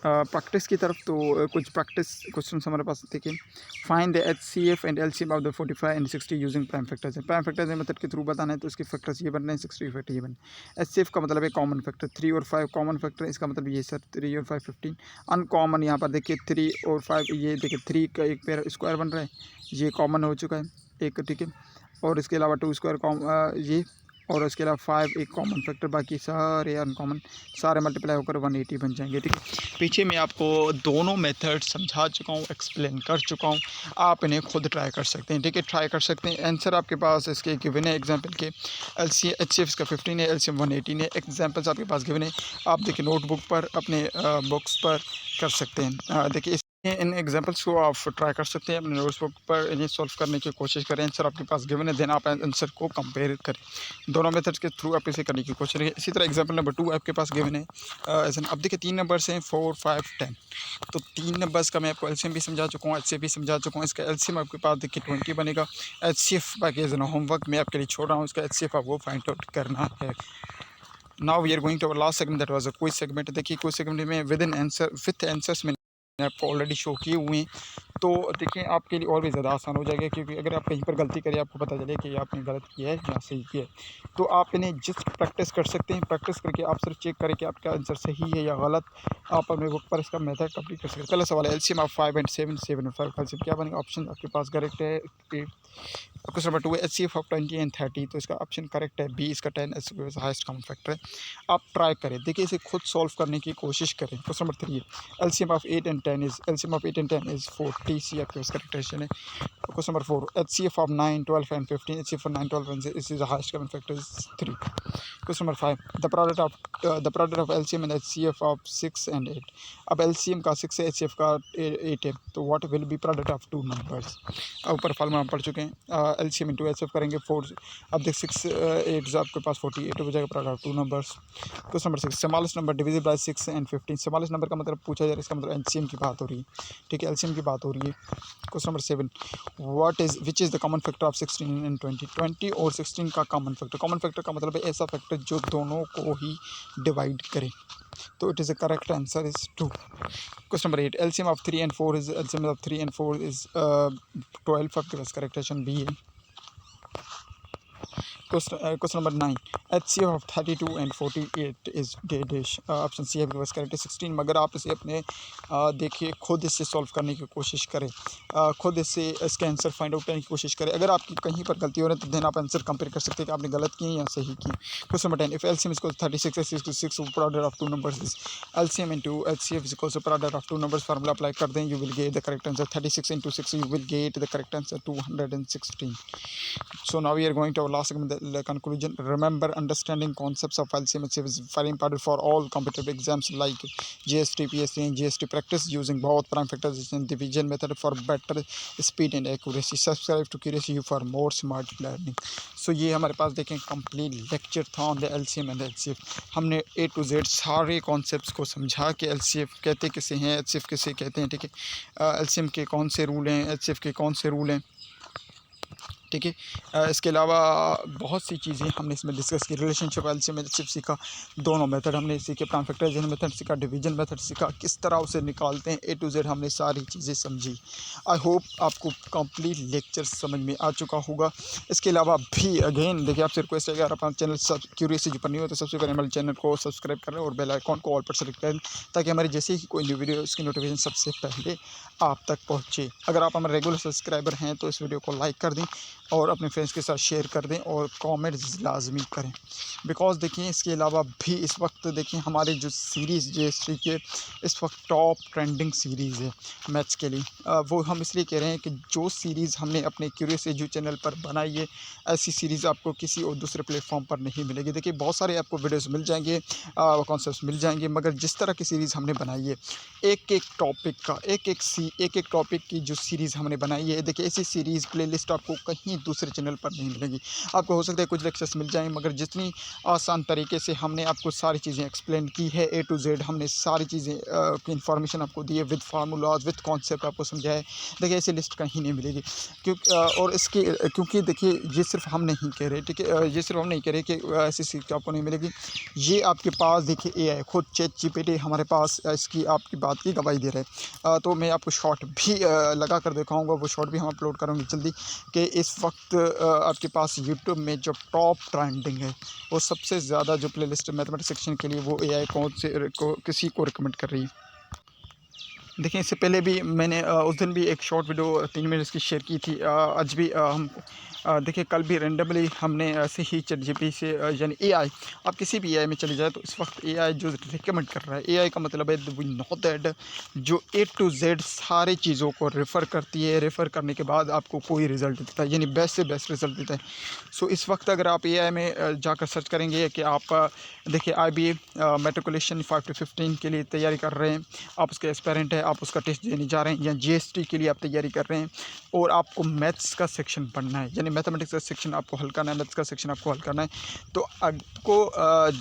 प्रैक्टिस की तरफ, तो कुछ प्रैक्टिस क्वेश्चन हमारे पास देखिए। Find the HCF and LCM of the 45 and 60 using prime factors. Prime factors method के थ्रू बताना है, तो इसके फैक्टर्स ये बन रहे हैं, 60 फैक्टर ये बन। एचसीएफ का मतलब है कॉमन फैक्टर, 3 और 5 कॉमन फैक्टर, इसका मतलब ये सर 3 और 5 15। अनकॉमन यहाँ पर देखिए 3 और 5, ये देखिए 3 का एक पेयर स्क्वायर बन रहा है, ये कॉमन हो चुका है एक, ठीक है। और इसके अलावा 2 स्क्वायर ये, और उसके अलावा 5 एक कॉमन फैक्टर, बाकी सारे अनकॉमन, सारे मल्टीप्लाई होकर 180 बन जाएंगे, ठीक है। पीछे मैं आपको दोनों मेथड समझा चुका हूँ, एक्सप्लेन कर चुका हूँ, आप इन्हें खुद ट्राई कर सकते हैं, ठीक है। ट्राई कर सकते हैं। आंसर आपके पास इसके गिवन है एग्जाम्पल के, एचसीएफ का 15 है, एलसीएम 118 है। एग्जाम्पल्स आपके पास गिवन है, आप देखिए नोटबुक पर, अपने बुक्स पर कर सकते हैं। देखिए इन एग्जांपल्स को आप ट्राई कर सकते हैं, अपने नोटबुक पर इन्हें सॉल्व करने की कोशिश करें। आंसर आपके पास गिवन है, देन आप आंसर को कंपेयर करें, दोनों मेथड्स के थ्रू आप इसे करने की कोशिश करें। इसी तरह एग्जांपल नंबर 2 आपके पास गिवन है। अब देखिए 3 नंबर्स हैं 4 5 10, तो 3 नंबर्स का मैं आपको एलसीएम भी समझा चुका हूँ, एचसीएफ भी समझा चुका हूँ। इसका एलसीएम आपके पास देखिए 20 बनेगा। एचसीएफ बाकी एज एन होमवर्क मैं आपके लिए छोड़ रहा हूँ, इसका एचसीएफ आपको फाइंड आउट करना है। Now we are going to our last segment, that was a quiz segment. देखिए क्विज सेगमेंट में within answer with answers मैंने आपको ऑलरेडी शो किए हुए हैं, तो देखिए आपके लिए और भी ज़्यादा आसान हो जाएगा, क्योंकि अगर आप कहीं पर गलती करें, आपको पता चले कि आपने गलत किया है या सही किया है, तो आप इन्हें जस्ट प्रैक्टिस कर सकते हैं। प्रैक्टिस करके आप सिर्फ चेक करें कि आपका आंसर सही है या गलत, आप अपने बुक पर इसका मेथड कंप्लीट कर सकते हैं। पहला सवाल है एलसीएम ऑफ 5 एंड 7, 7 और 5 का एलसीएम क्या बनेगा। ऑप्शन आपके पास करेक्ट है। क्वेश्चन नंबर 2 है एचसीएफ ऑफ 20 एंड 30, तो इसका ऑप्शन करेक्ट है बी, इसका 10 हाईएस्ट कॉमन फैक्टर है। आप ट्राई करें, देखिए इसे खुद सॉल्व करने की कोशिश करें। क्वेश्चन नंबर 3 है LCM of 8 and 10 is, LCM of 8 and 10 is 4, 50 सी आपके पास करेक्टरेशन है। Question number 4, HCF of 9, 12 and 15, HCF for 9, 12 and this is the highest common factor is 3. Question number 5, the product of LCM and HCF of 6 and 8. अब LCM का 6 है, HCF का 8 है, तो what will be product of two numbers? ऊपर formula हम पढ़ चुके हैं। LCM इंटू HCF करेंगे 4, अब देख 6 8 आपके पास 48 हो जाएगा, product of two numbers. Question number 6, smallest number divisible by 6 and 15। Smallest number का मतलब पूछा जा रहा है, इसका मतलब LCM की बात हो रही है, ठीक है, LCM की बात हो रही है। Question number 7, which is the common factor of 16 and 20। 20 और 16 का कॉमन फैक्टर का मतलब है ऐसा फैक्टर जो दोनों को ही डिवाइड करे, तो it is the correct answer is 2। Question number 8, LCM of 3 and 4 is 12। आपके पास करेक्ट ऑप्शन बी है। Question number 9, HCF of 32 and 48 is dash. Option C आपके पास करेक्ट है 16। मगर आप इसे अपने देखिए खुद इससे सॉल्व करने की कोशिश करें, खुद इससे इसका आंसर फाइंड आउट करने की कोशिश करें। अगर आपकी कहीं पर गलती हो रही है तो देन आप आंसर कंपेयर कर सकते हैं कि आपने गलत की या सही की। Question number 10, if LCM is equal to 36, HCF is 6, product of two numbers is LCM into HCF is equal to product of two numbers. Formula apply कर दें, you will get the correct answer 36 into 6, you will get the correct answer 216। So now we are going to our last segment, the conclusion. Remember, understanding concepts of LCM and HCF is very important for all competitive exams like GST, PSC and GST. Practice using both prime factors and division method for better speed and accuracy. Subscribe to Curious U for more smart learning. So ये हमारे पास देखें complete lecture था on the LCM and HCF. हमने A to Z सारे concepts को समझा कि LCF कहते किसे हैं, HCF किसे कहते हैं, ठीक है, LCM के कौन से रूल हैं, HCF के कौन से रूल हैं, ठीक है। इसके अलावा बहुत सी चीज़ें हमने इसमें डिस्कस की। रिलेशनशिप LCM में सिर्फ सीखा, दोनों मेथड हमने सीखे, प्राइम फैक्टराइजेशन मेथड सीखा, डिवीजन मेथड सीखा, किस तरह उसे निकालते हैं, A to Z हमने सारी चीज़ें समझी। आई होप आपको कंप्लीट लेक्चर समझ में आ चुका होगा। इसके अलावा भी अगेन देखिए आपसे रिक्वेस्ट है, अगर आप चैनल क्यूरियस पर नहीं हो तो सबसे पहले हमारे चैनल को सब्सक्राइब करें और बेल आइकॉन को ऑल पर सेलेक्ट करें, ताकि हमारी जैसे ही कोई न्यू वीडियो उसकी नोटिफिकेशन सबसे पहले आप तक पहुँचे। अगर आप हमारे रेगुलर सब्सक्राइबर हैं तो इस वीडियो को लाइक कर दें और अपने फ्रेंड्स के साथ शेयर कर दें और कमेंट्स लाजमी करें। बिकॉज़ देखिए इसके अलावा भी इस वक्त देखिए हमारे जो सीरीज़ GST के इस वक्त टॉप ट्रेंडिंग सीरीज़ है मैथ्स के लिए, वो हम इसलिए कह रहे हैं कि जो सीरीज़ हमने अपने क्यूरियस एजू चैनल पर बनाई है, ऐसी सीरीज़ आपको किसी और दूसरे प्लेटफॉर्म पर नहीं मिलेगी। देखिए बहुत सारे आपको वीडियोज़ मिल जाएंगे, कॉन्सेप्ट्स मिल जाएंगे, मगर जिस तरह की सीरीज़ हमने बनाई है, एक एक टॉपिक का एक एक टॉपिक की जो सीरीज़ हमने बनाई है, देखिए ऐसी सीरीज़ प्लेलिस्ट आपको कहीं दूसरे चैनल पर नहीं मिलेगी। आपको हो सकता है कुछ लेक्चर्स मिल जाएं, मगर जितनी आसान तरीके से हमने आपको सारी चीज़ें एक्सप्लेन की है, A to Z हमने सारी चीज़ें की इन्फॉर्मेशन आपको दी है, विद फार्मूलाज विद कॉन्सेप्ट आपको समझाया है। देखिए ऐसी लिस्ट कहीं नहीं मिलेगी, क्योंकि देखिए ये सिर्फ हम नहीं कह रहे, ठीक है, ये सिर्फ हम नहीं कह रहे कि ऐसी सीख आपको नहीं मिलेगी। ये आपके पास देखिए AI खुद ChatGPT हमारे पास इसकी आपकी बात की गवाही दे रहे हैं। तो मैं आपको शॉर्ट भी लगा कर दिखाऊँगा, वो शॉर्ट भी हम अपलोड करेंगे जल्दी, कि इस वक्त आपके पास यूट्यूब में जो टॉप ट्रेंडिंग है, वो सबसे ज़्यादा जो प्लेलिस्ट है मैथमेटिक्स सेक्शन के लिए, वो AI कौन से किसी को रिकमेंड कर रही है। देखिए इससे पहले भी मैंने उस दिन भी एक शॉर्ट वीडियो 3 मिनट की शेयर की थी। आज भी हम देखिए कल भी रेंडमली हमने ऐसे ही ChatGPT से यानी AI, आप किसी भी AI में चले जाए तो इस वक्त AI जो रिकमेंड कर रहा है, AI का मतलब है वी नो दैट जो A to Z सारी चीज़ों को रेफ़र करती है, रेफ़र करने के बाद आपको कोई रिज़ल्ट देता है, यानी बेस्ट से बेस्ट रिज़ल्ट देता है। सो इस वक्त अगर आप AI में जाकर सर्च करेंगे कि आप देखिए IBA मैट्रिकुलेशन 5 to 15 के लिए तैयारी कर रहे हैं, आप उसके एस्पायरेंट हैं, आप उसका टेस्ट देने जा रहे हैं, या GST के लिए आप तैयारी कर रहे हैं और आपको मैथ्स का सेक्शन पढ़ना है, यानी मैथमेटिक्स का सेक्शन आपको हल करना है, मैथ्स का सेक्शन आपको हल करना है, तो आपको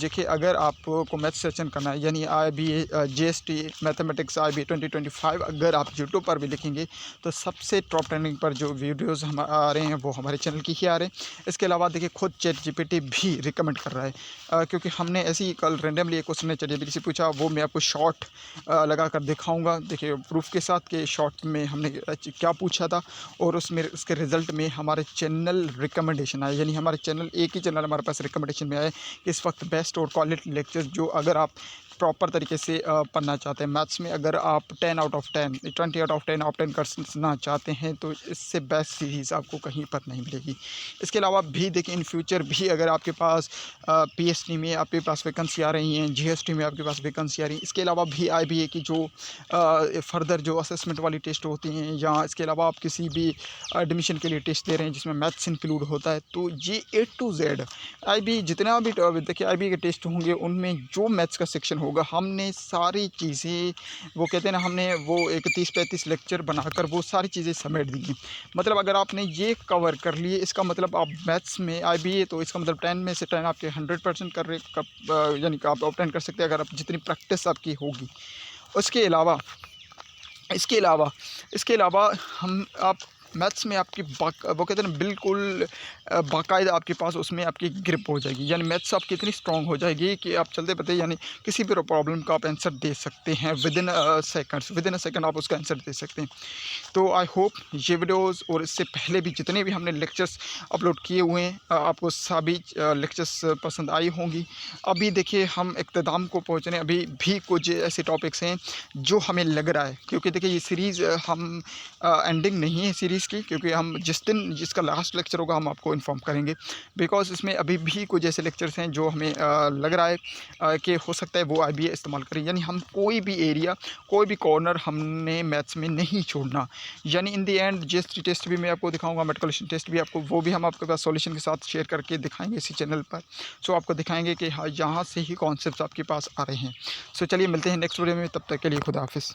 देखिए अगर आपको मैथ्स सेक्शन करना है, यानी IBA GST मैथमेटिक्स IBA 2025, अगर आप यूट्यूब पर भी लिखेंगे तो सबसे टॉप ट्रेंडिंग पर जो वीडियोज़ हम आ रहे हैं वो हमारे चैनल की ही आ रहे हैं। इसके अलावा देखिए खुद ChatGPT भी रिकमेंड कर रहा है, क्योंकि हमने ऐसे ही कल रेंडमली एक क्वेश्चन ने ChatGPT से पूछा, वो मैं आपको शॉर्ट लगा कर दिखाऊँगा, देखिए प्रूफ के साथ कि शॉर्ट में हमने क्या पूछा था और उसमें उसके रिज़ल्ट में हमारे चैनल रिकमेंडेशन आया, यानी हमारे चैनल एक ही चैनल हमारे पास रिकमेंडेशन में आया कि इस वक्त बेस्ट और क्वालिटी लेक्चर जो अगर आप प्रॉपर तरीके से पढ़ना चाहते हैं। मैथ्स में अगर आप 10 out of 10, 20 out of 10 obtain करना चाहते हैं तो इससे बेस्ट सीरीज़ आपको कहीं पर नहीं मिलेगी। इसके अलावा भी देखिए इन फ्यूचर भी अगर आपके पास पीएचडी में आपके पास वैकेंसी आ रही हैं, जीएसटी में आपके पास वैकेंसी आ रही है, इसके अलावा भी आईबीए की जो फर्दर जो असेसमेंट वाली टेस्ट होती हैं, या इसके अलावा आप किसी भी एडमिशन के लिए टेस्ट दे रहे हैं जिसमें मैथ्स इंक्लूड होता है, तो ये A to Z आईबी जितना भी देखिए आईबी के टेस्ट होंगे उनमें जो मैथ्स का सेक्शन होगा हमने सारी चीज़ें, वो कहते हैं ना, हमने वो एक 30-35 लेक्चर बनाकर वो सारी चीज़ें समेट दी हैं। मतलब अगर आपने ये कवर कर लिए, इसका मतलब आप मैथ्स में आईबीए, तो इसका मतलब 10 में से 10 आपके 100% कर रहे, यानी कि आप ऑब्टेन कर सकते हैं अगर आप जितनी प्रैक्टिस आपकी होगी। उसके अलावा इसके अलावा हम आप मैथ्स में आपकी वो कहते हैं ना बिल्कुल बाकायदा आपके पास उसमें आपकी ग्रिप हो जाएगी, यानी मैथ्स आपकी इतनी स्ट्रॉन्ग हो जाएगी कि आप चलते फिरते यानी किसी भी प्रॉब्लम का आप आंसर दे सकते हैं विद इन अ सेकंड आप उसका आंसर दे सकते हैं। तो आई होप ये वीडियोस और इससे पहले भी जितने भी हमने लेक्चर्स अपलोड किए हुए हैं आपको सभी लेक्चर्स पसंद आई होंगी। अभी देखिए हम इख्तिताम को पहुँच रहे हैं, अभी भी कुछ ऐसे टॉपिक्स हैं जो हमें लग रहा है, क्योंकि देखिए ये सीरीज़ हम एंडिंग नहीं है सीरीज़ की, क्योंकि हम जिसका लास्ट लेक्चर होगा हम आपको इन्फॉर्म करेंगे, बिकॉज़ इसमें अभी भी कुछ ऐसे लेक्चर्स हैं जो हमें लग रहा है कि हो सकता है वो आईबीए इस्तेमाल करें। यानी हम कोई भी एरिया, कोई भी कॉर्नर हमने मैथ्स में नहीं छोड़ना। यानी in the end GST test भी मैं आपको दिखाऊंगा, मेडिकल टेस्ट भी आपको, वो भी हम आपके पास सॉल्यूशन के साथ शेयर करके दिखाएंगे इसी चैनल पर। सो आपको दिखाएंगे कि हाँ यहाँ से ही कॉन्सेप्ट आपके पास आ रहे हैं। सो चलिए मिलते हैं नेक्स्ट वीडियो में, तब तक के लिए खुदा हाफिज़।